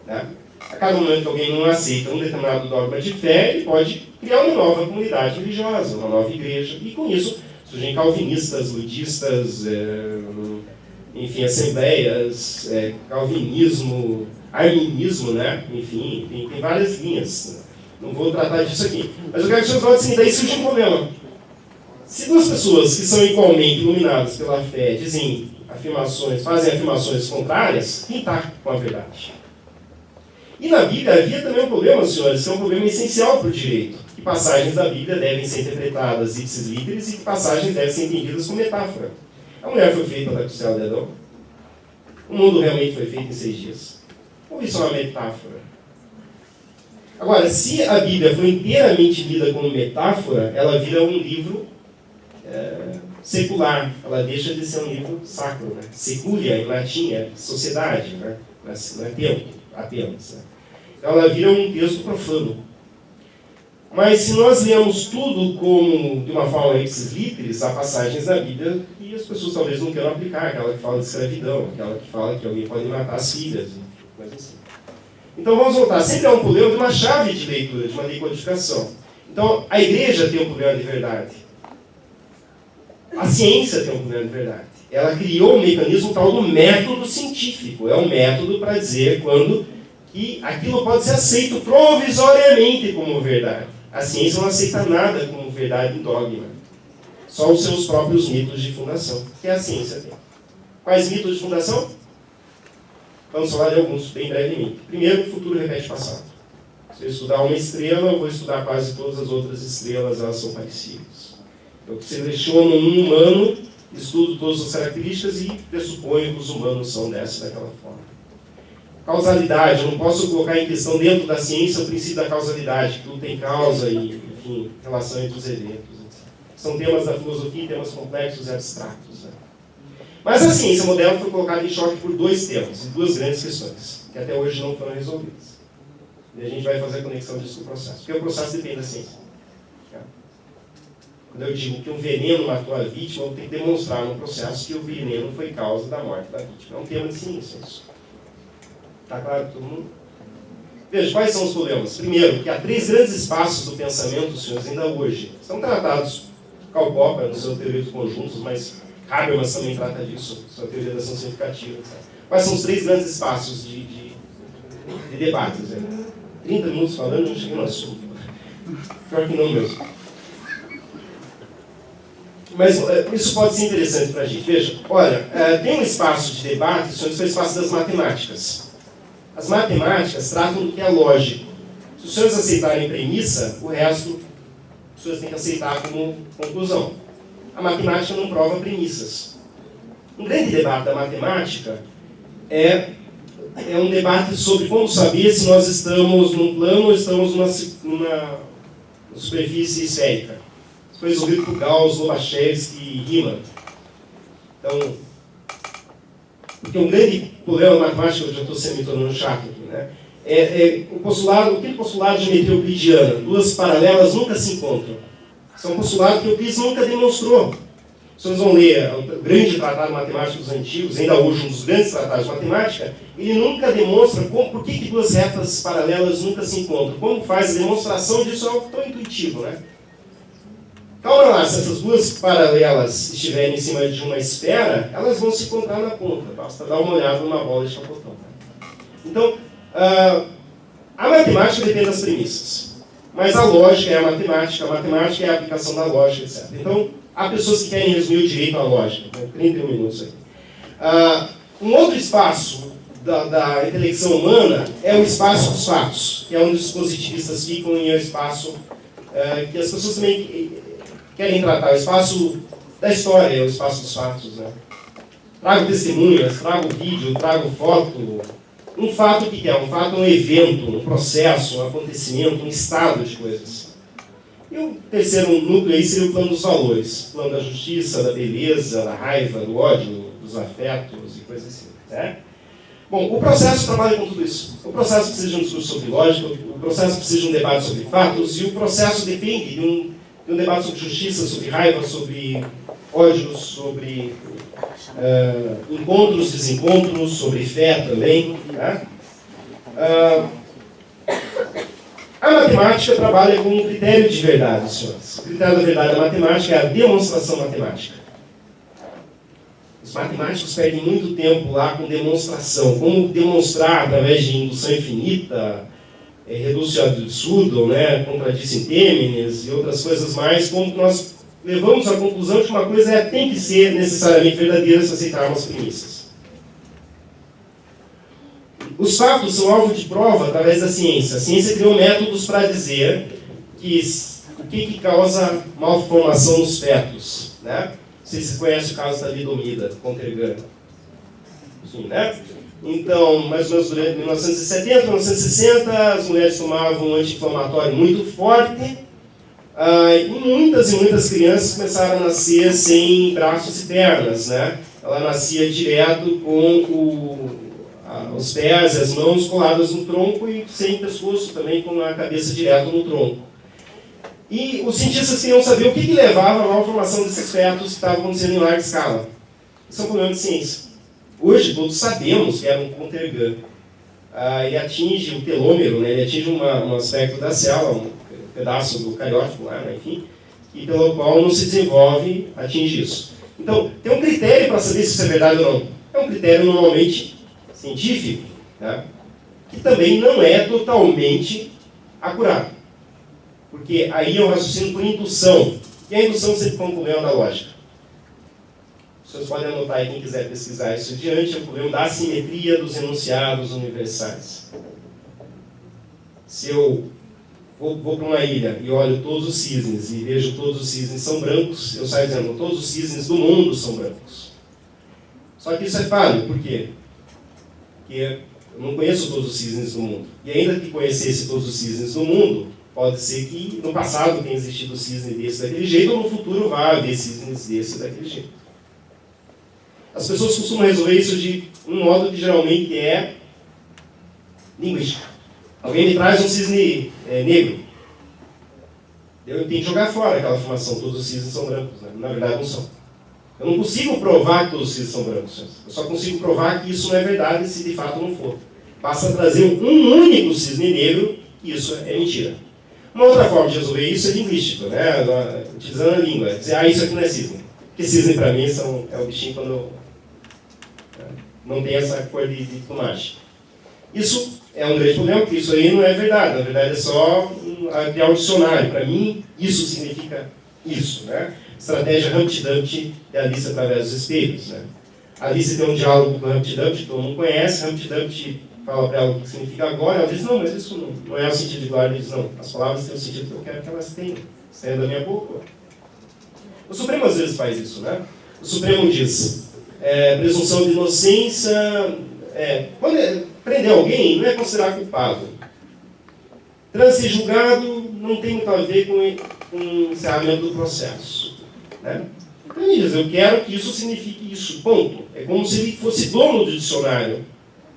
Né? A cada momento que alguém não aceita um determinado dogma de fé, ele pode criar uma nova comunidade religiosa, uma nova igreja. E com isso surgem calvinistas, ludistas, enfim, assembleias, calvinismo, arminismo, né? Enfim, tem várias linhas. Não vou tratar disso aqui. Mas eu quero que vocês notem assim, daí surge um problema. Se duas pessoas que são igualmente iluminadas pela fé fazem afirmações contrárias, quem está com a verdade? E na Bíblia havia também um problema, senhores, que é um problema essencial para o direito, que passagens da Bíblia devem ser interpretadas ipsis literis e que passagens devem ser entendidas como metáfora. A mulher foi feita da costela de Adão? O mundo realmente foi feito em 6 dias? Ou isso é uma metáfora? Agora, se a Bíblia for inteiramente lida como metáfora, ela vira um livro secular. Ela deixa de ser um livro sacro. Né? Seculia, em latim, é sociedade, né? Não é tempo apenas. Né? Então, ela vira um texto profano. Mas se nós lemos tudo como de uma forma ipsis literis, há passagens da Bíblia que as pessoas talvez não queiram aplicar, aquela que fala de escravidão, aquela que fala que alguém pode matar as filhas, coisas assim. Então vamos voltar. Sempre há um problema de uma chave de leitura, de uma decodificação. Então a igreja tem um problema de verdade. A ciência tem um problema de verdade. Ela criou um mecanismo tal do método científico. É um método para dizer quando que aquilo pode ser aceito provisoriamente como verdade. A ciência não aceita nada como verdade em dogma. Só os seus próprios mitos de fundação, que a ciência tem. Quais mitos de fundação? Vamos falar de alguns, bem brevemente. Primeiro, o futuro repete o passado. Se eu estudar uma estrela, eu vou estudar quase todas as outras estrelas, elas são parecidas. Eu seleciono um humano, estudo todas as características e pressuponho que os humanos são dessa daquela forma. Causalidade, eu não posso colocar em questão dentro da ciência o princípio da causalidade, que tudo tem causa e, enfim, relação entre os eventos. São temas da filosofia, temas complexos e abstratos. Né? Mas a ciência moderna foi colocada em choque por 2 temas, e 2 grandes questões, que até hoje não foram resolvidas. E a gente vai fazer a conexão disso com o processo, porque o processo depende da ciência. Quando eu digo que um veneno matou a vítima, eu tenho que demonstrar no processo que o veneno foi causa da morte da vítima. É um tema de ciência isso. Está claro para todo mundo? Veja, quais são os problemas? Primeiro, que há 3 grandes espaços do pensamento, senhores, ainda hoje. São tratados, Karl Popper, no seu Teoria dos Conjuntos, mas Habermas também trata disso, sua teoria da ação significativa, etc. Quais são os 3 grandes espaços de debates? 30 minutos falando, não cheguei no assunto. Pior que não mesmo. Mas isso pode ser interessante para a gente. Veja, olha, tem um espaço de debate, que é o espaço das matemáticas. As matemáticas tratam do que é lógico. Se os senhores aceitarem premissa, o resto os senhores têm que aceitar como conclusão. A matemática não prova premissas. Um grande debate da matemática é um debate sobre como saber se nós estamos num plano ou estamos numa superfície esférica. Isso foi resolvido por Gauss, Lobachevsky e Riemann. Então, porque um grande problema matemático, eu já estou me tornando chato aqui, né? O postulado, aquele postulado de geometria euclidiana, 2 paralelas nunca se encontram. Isso é um postulado que Euclides nunca demonstrou. Vocês vão ler o grande tratado matemático dos antigos, ainda hoje um dos grandes tratados de matemática, ele nunca demonstra por que 2 retas paralelas nunca se encontram. Como faz a demonstração disso é algo tão intuitivo, né? Calma lá, se essas 2 paralelas estiverem em cima de uma esfera, elas vão se encontrar na ponta. Basta dar uma olhada numa bola de chapotão. Né? Então, a matemática depende das premissas. Mas a lógica é a matemática é a aplicação da lógica, etc. Então, há pessoas que querem resumir o direito à lógica. 31 minutos aqui. Um outro espaço da intelecção humana é o espaço dos fatos, que é onde os positivistas ficam, e é o espaço que as pessoas também querem tratar, o espaço da história, é o espaço dos fatos. Né? Trago testemunhas, trago vídeo, trago foto. Um fato, o que é? Um fato é um evento, um processo, um acontecimento, um estado de coisas. E o terceiro núcleo aí seria o plano dos valores. O plano da justiça, da beleza, da raiva, do ódio, dos afetos e coisas assim. Né? Bom, o processo trabalha com tudo isso. O processo precisa de um discurso sobre lógica, o processo precisa de um debate sobre fatos, e o processo depende de um debate sobre justiça, sobre raiva, sobre ódio, sobre encontros, desencontros, sobre fé também. Né? A matemática trabalha com um critério de verdade, senhores. O critério da verdade da matemática é a demonstração matemática. Os matemáticos perdem muito tempo lá com demonstração. Como demonstrar através de indução infinita, redução ad absurdum, né, contradição in terminis e outras coisas mais, como nós levamos à conclusão de que uma coisa tem que ser necessariamente verdadeira se aceitarmos as premissas. Os fatos são alvo de prova através da ciência. A ciência criou métodos para dizer o que causa malformação nos fetos. Né? Não sei se você conhece o caso da lidomida, Contergan. Enfim, né? Então, mais ou menos durante 1970, 1960, as mulheres tomavam um anti-inflamatório muito forte, e muitas crianças começaram a nascer sem braços e pernas. Né? Ela nascia direto com os pés e as mãos coladas no tronco e sem pescoço, também com a cabeça direto no tronco. E os cientistas queriam saber o que levava à malformação desses fetos que estavam acontecendo em larga escala. Isso é um problema de ciência. Hoje todos sabemos que era um Contergan. Ele atinge o telômero, né? Ele atinge um aspecto da célula, um pedaço do cariótipo lá, né? Enfim, e pelo qual não se desenvolve, atinge isso. Então, tem um critério para saber se isso é verdade ou não. É um critério normalmente científico, né? Que também não é totalmente acurado. Porque aí é um raciocínio por indução. E a indução sempre foi um problema da lógica. Vocês podem anotar aí, quem quiser pesquisar isso adiante, é o problema da assimetria dos enunciados universais. Se eu vou para uma ilha e olho todos os cisnes e vejo todos os cisnes são brancos, eu saio dizendo, todos os cisnes do mundo são brancos. Só que isso é falho, por quê? Porque eu não conheço todos os cisnes do mundo. E ainda que conhecesse todos os cisnes do mundo, pode ser que no passado tenha existido cisne desse daquele jeito, ou no futuro vá haver cisnes desse daquele jeito. As pessoas costumam resolver isso de um modo que geralmente é linguístico. Alguém me traz um cisne negro. Eu tenho que jogar fora aquela afirmação, todos os cisnes são brancos. Né? Na verdade não são. Eu não consigo provar que todos os cisnes são brancos. Eu só consigo provar que isso não é verdade se de fato não for. Basta trazer um único cisne negro e isso é mentira. Uma outra forma de resolver isso é linguístico, né? Utilizando a língua. Dizer, isso aqui não é cisne. Porque cisne para mim é o bichinho quando não tem essa cor de plumagem. Isso é um grande problema, porque isso aí não é verdade. Na verdade é só criar um dicionário. Para mim, isso significa isso. Né? Estratégia Humpty Dumpty é a Alice através dos espelhos. Né? A Alice tem um diálogo com o Humpty Dumpty, todo mundo conhece. Humpty Dumpty fala para ela o que significa agora. Ela diz, não, mas isso não é o sentido de glória. Ele diz, não, as palavras têm o sentido que eu quero que elas tenham. Saindo da minha boca. O Supremo às vezes faz isso. Né? O Supremo diz... presunção de inocência, quando prender alguém não é considerar culpado. Trânsito julgado não tem muito a ver com o encerramento do processo. Né? Então ele diz, eu quero que isso signifique isso, ponto. É como se ele fosse dono do dicionário.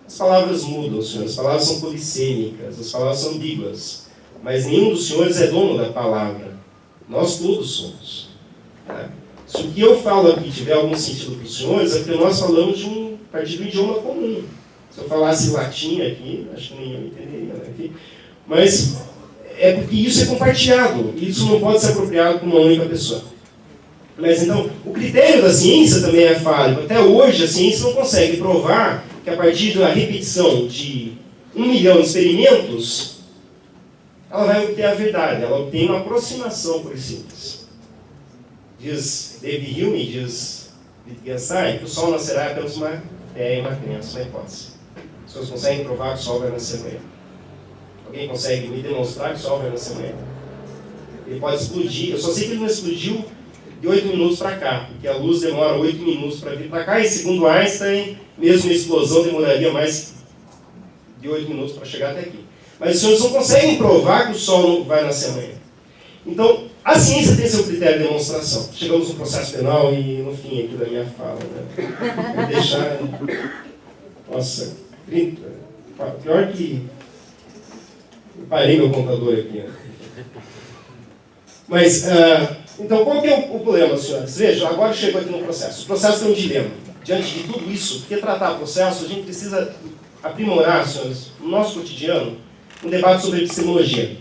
As palavras mudam, senhores, as palavras são polissêmicas, as palavras são ambíguas, mas nenhum dos senhores é dono da palavra. Nós todos somos. Né? Se o que eu falo aqui tiver algum sentido para os senhores, é porque nós falamos a partir do idioma comum. Se eu falasse latim aqui, acho que ninguém entenderia. Né? Enfim, mas é porque isso é compartilhado. E isso não pode ser apropriado por uma única pessoa. Mas então, o critério da ciência também é falho. Até hoje, a ciência não consegue provar que a partir da repetição de 1 milhão de experimentos, ela vai obter a verdade. Ela obtém uma aproximação por simples. Diz David Hume, diz Wittgenstein, que o Sol nascerá é apenas uma ideia, uma crença, uma hipótese. As pessoas conseguem provar que o Sol vai nascer amanhã. Alguém consegue me demonstrar que o Sol vai nascer amanhã? Ele pode explodir. Eu só sei que ele não explodiu de 8 minutos para cá, porque a luz demora 8 minutos para vir para cá, e segundo Einstein, mesmo a explosão demoraria mais de 8 minutos para chegar até aqui. Mas os senhores não conseguem provar que o Sol não vai nascer amanhã. Então, a ciência tem seu critério de demonstração. Chegamos no processo penal e no fim aqui da minha fala, né? Vou deixar... Nossa, 30... Pior que... Eu parei meu computador aqui, né? Mas, então, qual que é o problema, senhores? Vejam, agora chegou aqui no processo. O processo tem um dilema. Diante de tudo isso, porque tratar o processo, a gente precisa aprimorar, senhores, no nosso cotidiano, um debate sobre epistemologia.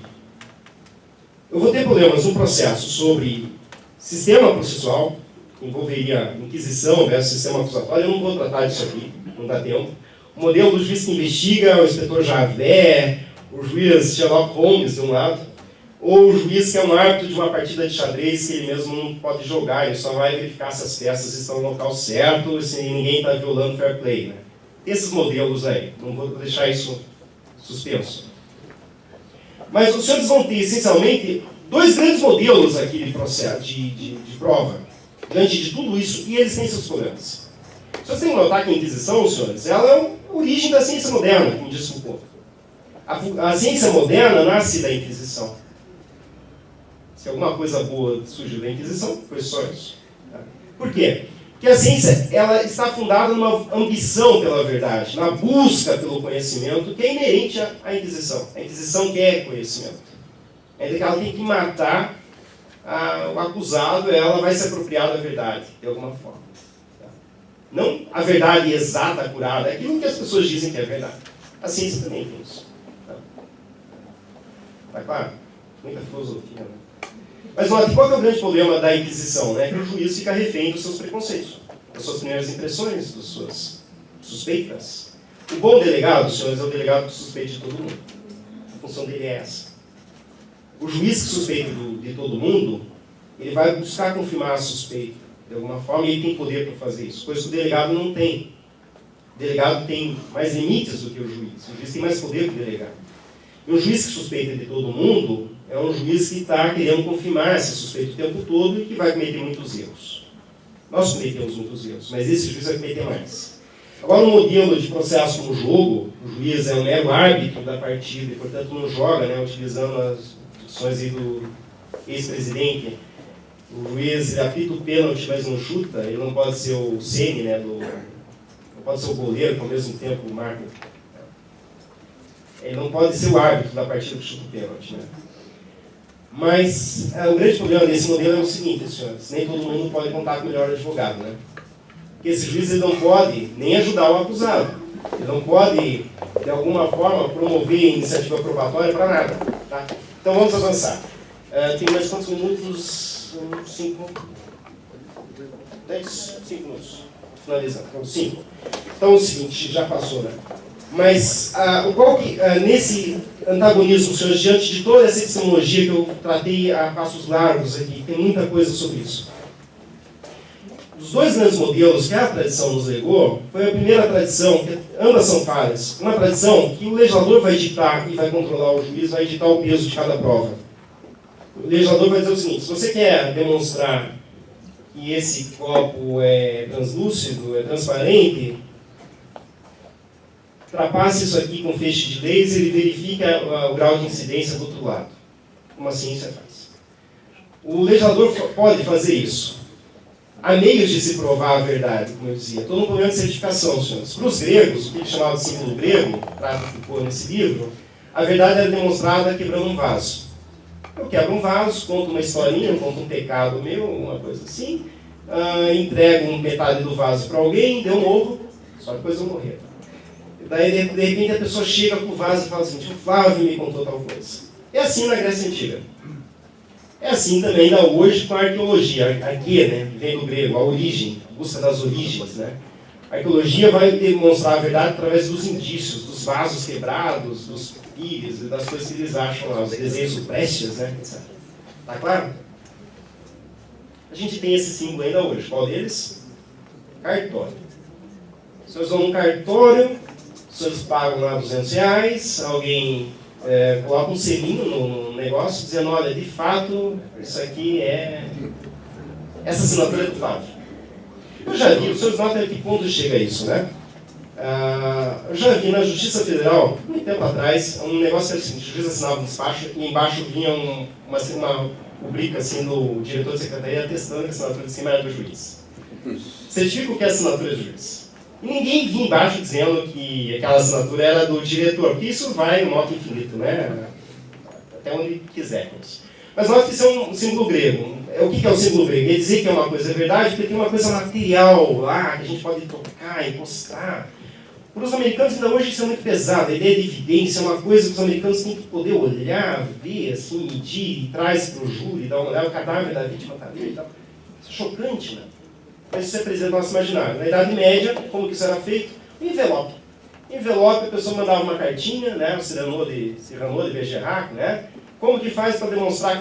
Eu vou ter problemas no processo sobre sistema processual, que envolveria inquisição versus sistema acusatório. Eu não vou tratar disso aqui, não dá tempo. O modelo do juiz que investiga, o inspetor Javé, o juiz Sherlock Holmes, de um lado, ou o juiz que é um árbitro de uma partida de xadrez que ele mesmo não pode jogar, ele só vai verificar se as peças estão no local certo, se ninguém está violando fair play, né? Esses modelos aí, não vou deixar isso suspenso. Mas os senhores vão ter, essencialmente, dois grandes modelos aqui de processo, de prova, diante de tudo isso, e eles têm seus problemas. Vocês têm que notar que a Inquisição, senhores, ela é a origem da ciência moderna, como disse Foucault. A ciência moderna nasce da Inquisição. Se alguma coisa boa surgiu da Inquisição, foi só isso. Por quê? Porque a ciência ela está fundada numa ambição pela verdade, na busca pelo conhecimento, que é inerente à Inquisição. A Inquisição quer conhecimento. Ainda que ela tem que matar o acusado, ela vai se apropriar da verdade, de alguma forma. Não a verdade exata, acurada, é aquilo que as pessoas dizem que é verdade. A ciência também tem isso. Tá claro? Muita filosofia, né? Mas note, qual que é o grande problema da Inquisição? Né? Que o juiz fica refém dos seus preconceitos, das suas primeiras impressões, das suas suspeitas. O bom delegado, senhores, é o delegado que suspeita de todo mundo. A função dele é essa. O juiz que suspeita de todo mundo, ele vai buscar confirmar a suspeita de alguma forma, e ele tem poder para fazer isso, coisa que o delegado não tem. O delegado tem mais limites do que o juiz. O juiz tem mais poder que o delegado. E um juiz que suspeita de todo mundo é um juiz que está querendo confirmar essa suspeita o tempo todo e que vai cometer muitos erros. Nós cometemos muitos erros, mas esse juiz vai cometer mais. Agora, no modelo de processo como jogo, o juiz é um mero árbitro da partida e, portanto, não joga, né, utilizando as instruções aí do ex-presidente. O juiz apita o pênalti, mas não chuta. Ele não pode ser o Ceni, né, não pode ser o goleiro, que ao mesmo tempo marca. Ele não pode ser o árbitro da partida que chuta o pênalti, né? Mas o grande problema desse modelo é o seguinte, senhores, nem todo mundo pode contar com o melhor advogado, né? Porque esse juiz ele não pode nem ajudar o acusado. Ele não pode, de alguma forma, promover iniciativa probatória para nada. Tá? Então vamos avançar. Tem mais quantos minutos? 5? 10? 5 minutos. Finalizando. Então, 5. Então é o seguinte, já passou, né? Mas nesse antagonismo, senhores, diante de toda essa epistemologia que eu tratei a passos largos aqui, tem muita coisa sobre isso. Os dois grandes modelos que a tradição nos legou, foi a primeira tradição, que ambas são falhas. Uma tradição que o legislador vai ditar e vai controlar o juiz, vai ditar o peso de cada prova. O legislador vai dizer o seguinte: se você quer demonstrar que esse copo é translúcido, é transparente, ultrapasse isso aqui com feixe de laser e verifica o grau de incidência do outro lado, como a ciência faz. O legislador pode fazer isso. Há meios de se provar a verdade, como eu dizia. Estou no problema de certificação, senhores. Para os gregos, o que eles chamavam de símbolo grego, trata Foucault nesse livro, a verdade era demonstrada quebrando um vaso. Eu quebro um vaso, conto uma historinha, conto um pecado meu, uma coisa assim, entrego metade do vaso para alguém, deu um ovo, só depois eu morrer. Daí, de repente, a pessoa chega com o vaso e fala assim: o Flávio me contou tal coisa. É assim na Grécia Antiga. É assim também ainda hoje com a arqueologia. Arquê, né, vem do grego, a origem, a busca das origens. Né? A arqueologia vai demonstrar a verdade através dos indícios, dos vasos quebrados, dos pires e das coisas que eles acham lá, os desenhos supréstias, né, etc. Tá claro? a gente tem esse símbolo ainda hoje. Qual deles? Cartório. Os senhores vão num cartório, os senhores pagam lá R$200, alguém coloca um selinho no negócio, dizendo, olha, de fato, isso aqui é... Essa assinatura é do Flávio. Eu já vi, os senhores notam a que ponto chega isso, né? Eu já vi na Justiça Federal, muito tempo atrás, um negócio que era o seguinte: o juiz assinava um despacho e embaixo vinha uma rubrica assim do diretor de secretaria atestando que a assinatura de cima era do juiz. Certifico que a assinatura é do juiz. E ninguém vinha embaixo dizendo que aquela assinatura era do diretor, porque isso vai no modo infinito, né? Até onde quisermos. Mas nós que isso é um símbolo grego. O que é o símbolo grego? Ele dizer que é uma coisa verdade, porque tem uma coisa material lá, que a gente pode tocar, encostar. Para os americanos, ainda hoje, isso é muito pesado. A ideia de evidência é uma coisa que os americanos têm que poder olhar, ver, assim, medir, e traz para o júri, dar uma olhada, o cadáver da vítima está ali e tal. Isso é chocante, né? Mas isso é presente no nosso imaginário. Na Idade Média, como que isso era feito? Um envelope. Envelope, a pessoa mandava uma cartinha, né? O Cyrano de Bergerac, né? Como que faz para demonstrar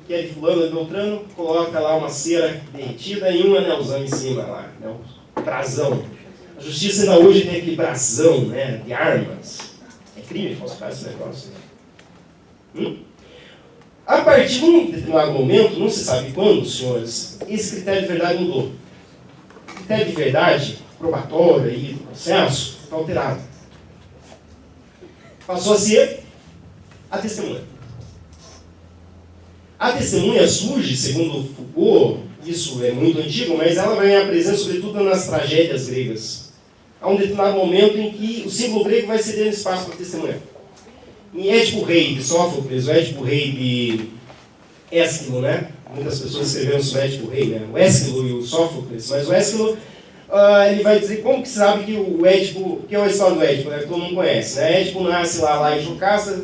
que é de fulano, de Beltrano? Coloca lá uma cera derretida e um anelzão em cima lá, né? Um brasão. A justiça ainda hoje tem aquele brasão, né, de armas. É crime falsificar esse negócio. A partir de um determinado momento, não se sabe quando, senhores, esse critério de verdade mudou. O critério de verdade, probatório e do processo, está alterado. Passou a ser a testemunha. A testemunha surge, segundo Foucault, isso é muito antigo, mas ela vai ganhar presença sobretudo nas tragédias gregas. Há um determinado momento em que o símbolo grego vai cedendo espaço para a testemunha. Em Édipo Rei de Sófocles, o Édipo Rei de Ésquilo, né? Muitas pessoas escreveram sobre o Édipo Rei, né? O Ésquilo e o Sófocles, mas o Ésquilo, ele vai dizer como que se sabe que o Édipo, que é a história do Édipo, né? Que todo mundo conhece, né? Édipo nasce lá em Jocasta,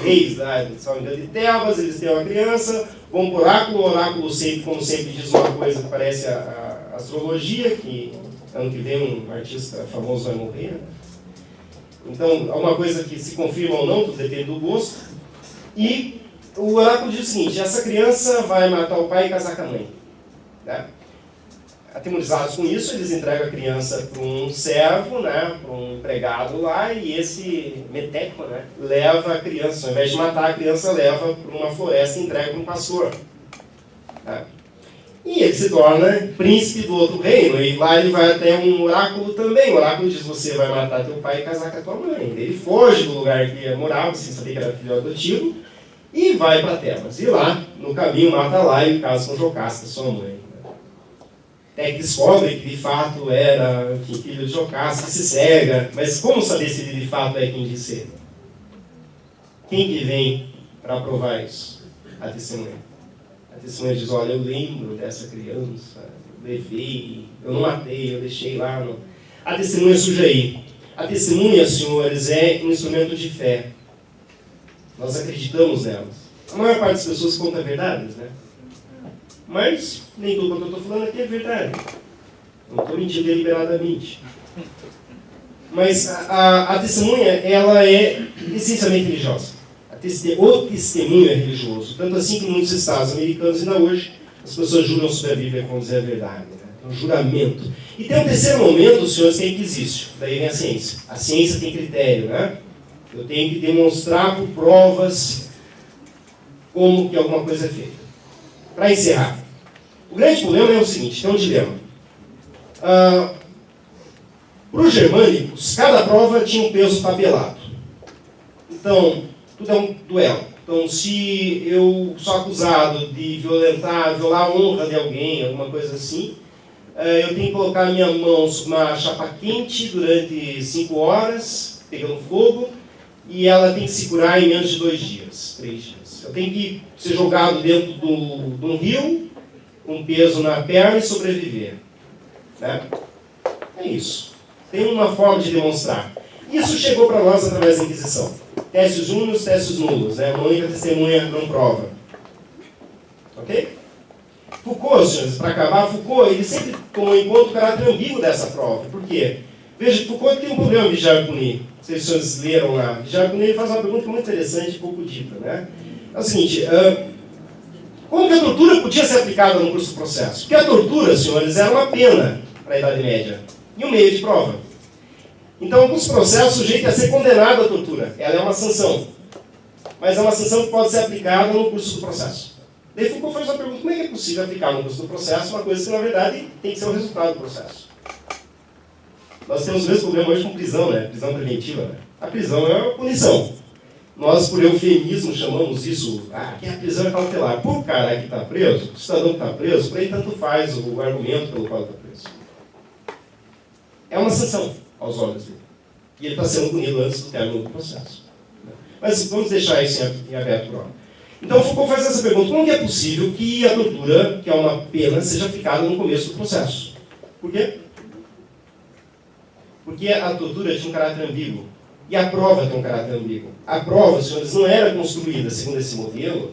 reis de Tebas, eles têm uma criança, vão para o oráculo sempre, como sempre, diz uma coisa que parece a astrologia, que ano que vem um artista famoso vai morrer, né? Então, alguma coisa que se confirma ou não, tudo depende do gosto. E o oráculo diz o seguinte: essa criança vai matar o pai e casar com a mãe. Né? Atemorizados com isso, eles entregam a criança para um servo, né, para um empregado lá, e esse meteco, né, leva a criança, ao invés de matar a criança, leva para uma floresta e entrega para um pastor. Né? E ele se torna príncipe do outro reino, e lá ele vai até um oráculo também. O oráculo diz: você vai matar teu pai e casar com a tua mãe. Ele foge do lugar que ele morava, sem saber que era filho adotivo, e vai para Tebas. E lá, no caminho, mata lá e casa com Jocasta, sua mãe. Até que descobre que de fato era, enfim, filho de Jocasta, e se cega. Mas como saber se ele de fato é quem diz ser? Quem que vem para provar isso? A testemunha. A testemunha diz: olha, eu lembro dessa criança, eu levei, eu não matei, eu deixei lá. Não. A testemunha surge aí. A testemunha, senhores, é um instrumento de fé. Nós acreditamos nelas. A maior parte das pessoas conta verdades, né? Mas nem tudo que eu estou falando aqui é verdade. Não estou mentindo deliberadamente. Mas a testemunha, ela é essencialmente religiosa. O testemunho é religioso. Tanto assim que em muitos estados americanos, ainda hoje, as pessoas juram sobre a Bíblia como dizer a verdade. Né? É um juramento. E tem um terceiro momento, senhores, que é inquisício. Daí vem a ciência. A ciência tem critério, né? Eu tenho que demonstrar por provas como que alguma coisa é feita. Para encerrar, o grande problema é o seguinte: tem um dilema. Para os germânicos, cada prova tinha um peso papelado. Então, tudo é um duelo. Então, se eu sou acusado de violar a honra de alguém, alguma coisa assim, eu tenho que colocar a minha mão na chapa quente durante 5 horas, pegando fogo, e ela tem que se curar em menos de 2 dias, 3 dias. Eu tenho que ser jogado dentro de um rio, com peso na perna, e sobreviver. Né? É isso. Tem uma forma de demonstrar. Isso chegou para nós através da Inquisição. Testes únicos, testes nulos. Né? Uma única testemunha não prova. Ok? Foucault, senhores, para acabar, Foucault, ele sempre tomou em conta o caráter ambíguo dessa prova. Por quê? Veja, Foucault tem um problema de Vigier-Cuny. Não sei se os senhores leram lá. Vigier-Cuny faz uma pergunta muito interessante e pouco dita. Né? É o seguinte: Como que a tortura podia ser aplicada no curso do processo? Porque a tortura, senhores, era uma pena para a Idade Média e um meio de prova. Então, no curso do processo, o sujeito ia ser condenado à tortura. Ela é uma sanção. Mas é uma sanção que pode ser aplicada no curso do processo. Daí Foucault faz uma pergunta: como é que é possível aplicar no curso do processo uma coisa que, na verdade, tem que ser o resultado do processo? Nós temos o mesmo problema hoje com prisão, né? Prisão preventiva. Né? A prisão é uma punição. Nós, por eufemismo, chamamos isso, que a prisão é cautelar. Por cara que está preso, o cidadão que está preso, por aí tanto faz o argumento pelo qual está preso. É uma sanção aos olhos dele. E ele está sendo punido antes do término do processo. Mas vamos deixar isso em aberto por hora. Então Foucault faz essa pergunta: como que é possível que a tortura, que é uma pena, seja aplicada no começo do processo? Por quê? Porque a tortura tinha um caráter ambíguo. E a prova tem um caráter ambíguo. A prova, senhores, não era construída, segundo esse modelo,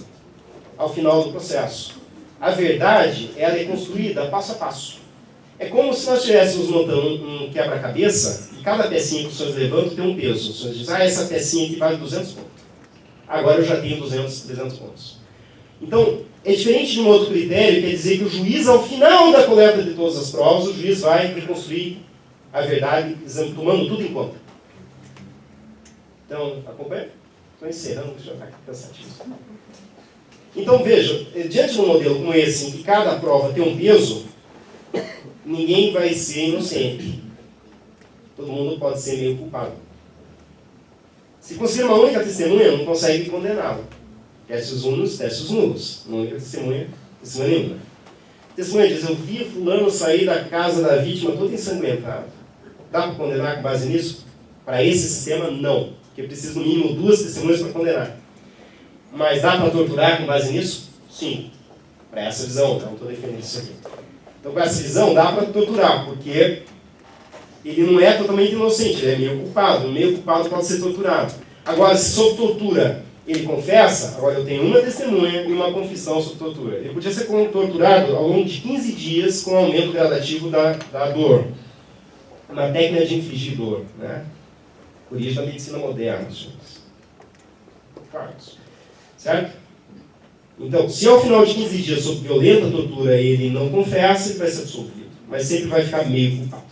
ao final do processo. A verdade era construída passo a passo. É como se nós estivéssemos montando um quebra-cabeça e cada pecinha que os senhores levantam tem um peso. Os senhores dizem: essa pecinha aqui vale 200 pontos. Agora eu já tenho 200, 300 pontos. Então, é diferente de um outro critério, quer dizer que o juiz, ao final da coleta de todas as provas, o juiz vai reconstruir a verdade, tomando tudo em conta. Então, acompanha? Estou encerrando, deixa eu estar cansativo. Então, veja, diante de um modelo como esse, em que cada prova tem um peso, ninguém vai ser inocente. Todo mundo pode ser meio culpado. Se conseguir uma única testemunha, não consegue condená-lo. Teste os unos, teste os nulos. Uma única testemunha nenhuma. Testemunha diz: eu vi fulano sair da casa da vítima todo ensanguentado. Dá para condenar com base nisso? Para esse sistema, não. Porque precisa no mínimo 2 testemunhas para condenar. Mas dá para torturar com base nisso? Sim. Para essa visão, não estou defendendo isso aqui. Então, com essa visão, dá para torturar, porque ele não é totalmente inocente, ele é meio culpado. O meio culpado pode ser torturado. Agora, se sob tortura ele confessa, agora eu tenho uma testemunha e uma confissão sob tortura. Ele podia ser torturado ao longo de 15 dias com aumento gradativo da dor. Uma técnica de infligir dor, né? Origem da medicina moderna, certo? Então, se ao final de 15 dias, sob violenta tortura, ele não confessa, ele vai ser absolvido. Mas sempre vai ficar meio culpado.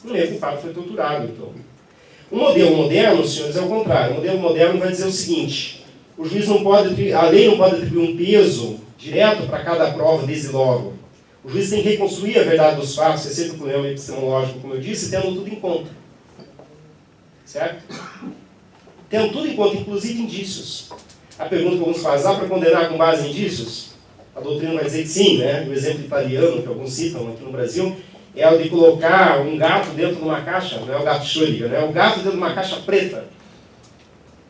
O meio culpado foi torturado, então. O modelo moderno, senhores, é o contrário. O modelo moderno vai dizer o seguinte: o juiz não pode, a lei não pode atribuir um peso direto para cada prova desde logo. O juiz tem que reconstruir a verdade dos fatos, que é sempre um problema epistemológico, como eu disse, tendo tudo em conta. Certo? Tendo tudo em conta, inclusive indícios. A pergunta que alguns fazem: dá para condenar com base em indícios? A doutrina vai dizer que sim, né? O exemplo italiano, que alguns citam aqui no Brasil, é o de colocar um gato dentro de uma caixa, não é o gato Schrödinger, né? O gato dentro de uma caixa preta,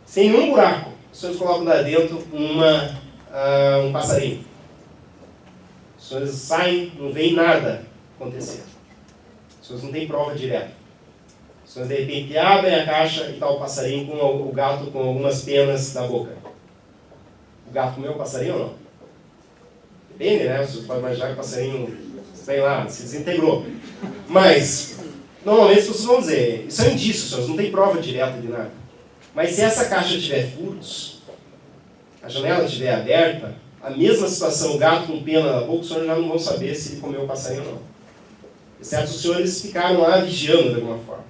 sem nenhum buraco. Os senhores colocam lá dentro um passarinho. Os senhores saem, não veem nada acontecer. Os senhores não têm prova direta. Os senhores, de repente, abrem a caixa e está o passarinho com o gato com algumas penas na boca. O gato comeu o passarinho ou não? Depende, né? Você pode imaginar que o passarinho, sei lá, se desintegrou. Mas, normalmente as pessoas vão dizer: isso é um indício, senhores, não tem prova direta de nada. Mas se essa caixa tiver furos, a janela estiver aberta, a mesma situação, o gato com pena na boca, os senhores já não vão saber se ele comeu o passarinho ou não. Exceto os senhores ficaram lá vigiando de alguma forma.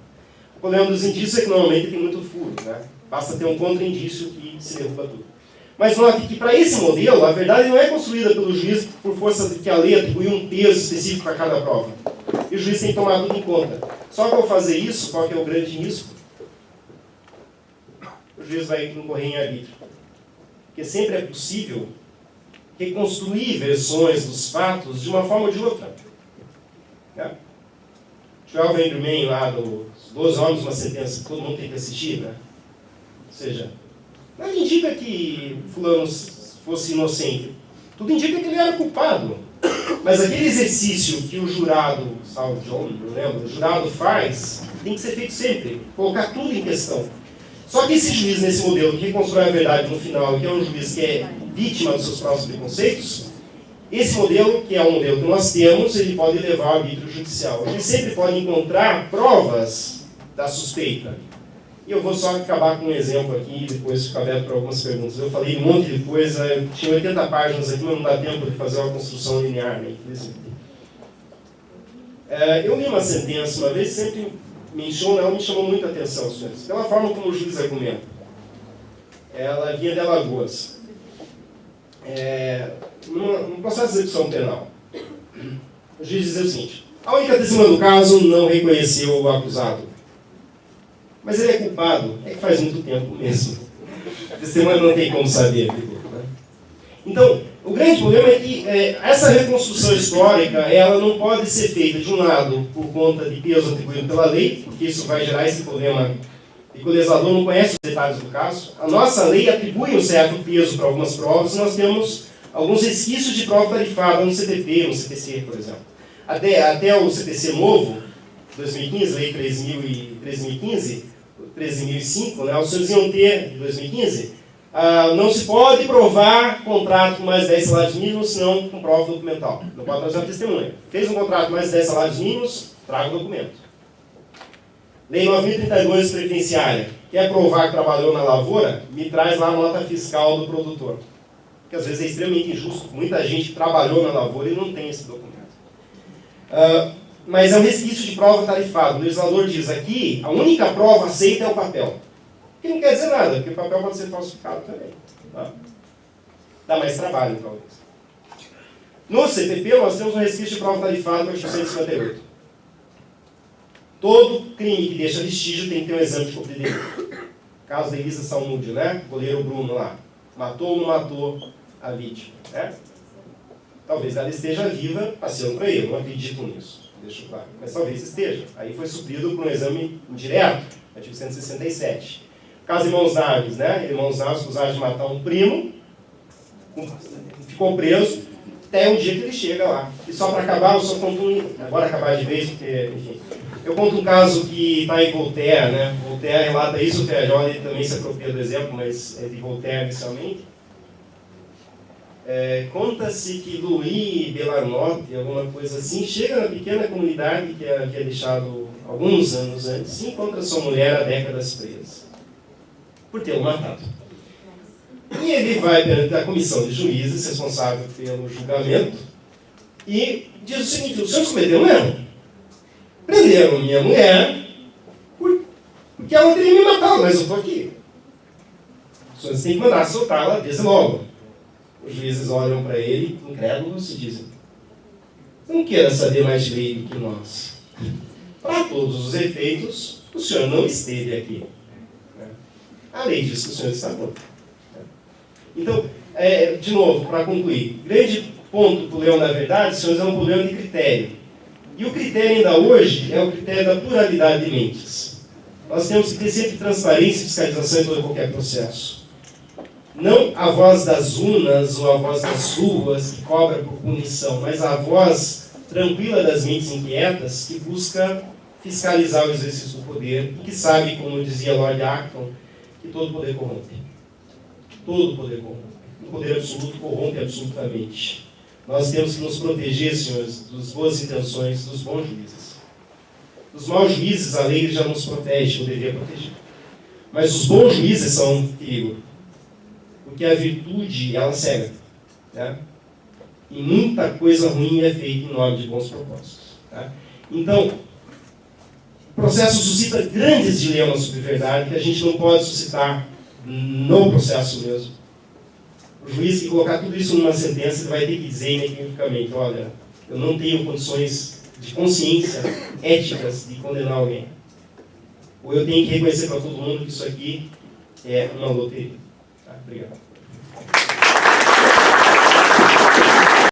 O problema dos indícios é que normalmente tem muito furo, né? Basta ter um contra-indício que se derruba tudo. Mas note que para esse modelo, a verdade não é construída pelo juiz por força de que a lei atribuiu um peso específico para cada prova. E o juiz tem que tomar tudo em conta. Só que ao fazer isso, qual que é o grande risco? O juiz vai incorrer em arbítrio. Porque sempre é possível reconstruir versões dos fatos de uma forma ou de outra. Né? 12 Angry Men lá dos 12 Homens, uma sentença que todo mundo tem que assistir, né? Ou seja, nada indica que fulano fosse inocente. Tudo indica que ele era culpado. Mas aquele exercício que o jurado, salve John, não lembro, o jurado faz, tem que ser feito sempre. Colocar tudo em questão. Só que esse juiz, nesse modelo, que reconstrói a verdade no final, que é um juiz que é vítima dos seus próprios preconceitos, esse modelo, que é o modelo que nós temos, ele pode levar ao arbítrio judicial. A gente sempre pode encontrar provas da suspeita. E eu vou só acabar com um exemplo aqui, e depois fico aberto para algumas perguntas. Eu falei um monte de coisa, eu tinha 80 páginas aqui, mas não dá tempo de fazer uma construção linear, né? Infelizmente. Eu li uma sentença uma vez, sempre me chamou muita atenção, senhores, pela forma como o juiz argumenta. Ela vinha de Alagoas. Num processo de execução penal, o juiz dizia o seguinte: a única testemunha do caso não reconheceu o acusado. Mas ele é culpado, é que faz muito tempo mesmo. A testemunha não tem como saber. Né? Então, o grande problema é que essa reconstrução histórica, ela não pode ser feita, de um lado, por conta de peso atribuído pela lei, porque isso vai gerar esse problema de que o legislador não conhece os detalhes do caso. A nossa lei atribui um certo peso para algumas provas, e nós temos alguns resquícios de prova tarifada no CTP, no CPC, por exemplo. Até o CPC novo, 2015, Lei 13.005, né, os senhores iam ter, de 2015, não se pode provar contrato com mais de 10 salários mínimos, senão com prova documental. Não pode trazer uma testemunha. Fez um contrato com mais de 10 salários mínimos, traga o documento. Lei 9.032, previdenciária. Quer provar que trabalhou na lavoura? Me traz lá a nota fiscal do produtor. Porque às vezes é extremamente injusto. Muita gente trabalhou na lavoura e não tem esse documento. Mas é um resquício de prova tarifado. O legislador diz aqui, a única prova aceita é o papel. Que não quer dizer nada, porque o papel pode ser falsificado também. Tá? Dá mais trabalho, talvez. No CPP, nós temos um resquício de prova tarifado no artigo 158. Todo crime que deixa vestígio tem que ter um exame de corpo de delito. Caso da Elisa Salmudio, né? O goleiro Bruno lá. Matou ou não matou a vítima, né? Talvez ela esteja viva passeando para ele, não acredito nisso, deixo claro. Mas talvez esteja. Aí foi suprido por um exame indireto, artigo 167. Caso de Irmãos Naves, né? Irmãos Naves acusados de matar um primo, ficou preso até o dia que ele chega lá. E só para acabar, eu só conto agora acabar de vez, porque, enfim. Eu conto um caso que está em Voltaire, né? Voltaire relata isso, o Ferrari também se apropria do exemplo, mas é de Voltaire inicialmente. Conta-se que Louis Bellarnotte, alguma coisa assim, chega na pequena comunidade que havia deixado alguns anos antes e encontra sua mulher há décadas presa, por tê-lo matado. E ele vai perante a comissão de juízes responsável pelo julgamento e diz o seguinte: os senhores cometeram um erro. Prenderam minha mulher porque ela teria me matado, mas eu estou aqui. Os senhores têm que mandar soltá-la desde logo. Os juízes olham para ele, incrédulos, e dizem: não queira saber mais de lei do que nós. Para todos os efeitos, o senhor não esteve aqui. A lei diz que o senhor está morto. Então, de novo, para concluir, grande ponto do leão da verdade, senhores, é um problema de critério. E o critério ainda hoje é o critério da pluralidade de mentes. Nós temos que ter sempre transparência e fiscalização em todo e qualquer processo. Não a voz das urnas ou a voz das ruas que cobra por punição, mas a voz tranquila das mentes inquietas que busca fiscalizar o exercício do poder e que sabe, como dizia Lord Acton, que todo poder corrompe. Todo poder corrompe. O poder absoluto corrompe absolutamente. Nós temos que nos proteger, senhores, das boas intenções dos bons juízes. Dos maus juízes, a lei já nos protege, ou deveria proteger. Mas os bons juízes são um perigo. Porque a virtude, ela cega. Né? E muita coisa ruim é feita em nome de bons propósitos. Tá? Então, o processo suscita grandes dilemas sobre verdade que a gente não pode suscitar no processo mesmo. O juiz que colocar tudo isso numa sentença, ele vai ter que dizer inequivocamente: olha, eu não tenho condições de consciência éticas de condenar alguém. Ou eu tenho que reconhecer para todo mundo que isso aqui é uma loteria. Tá? Obrigado.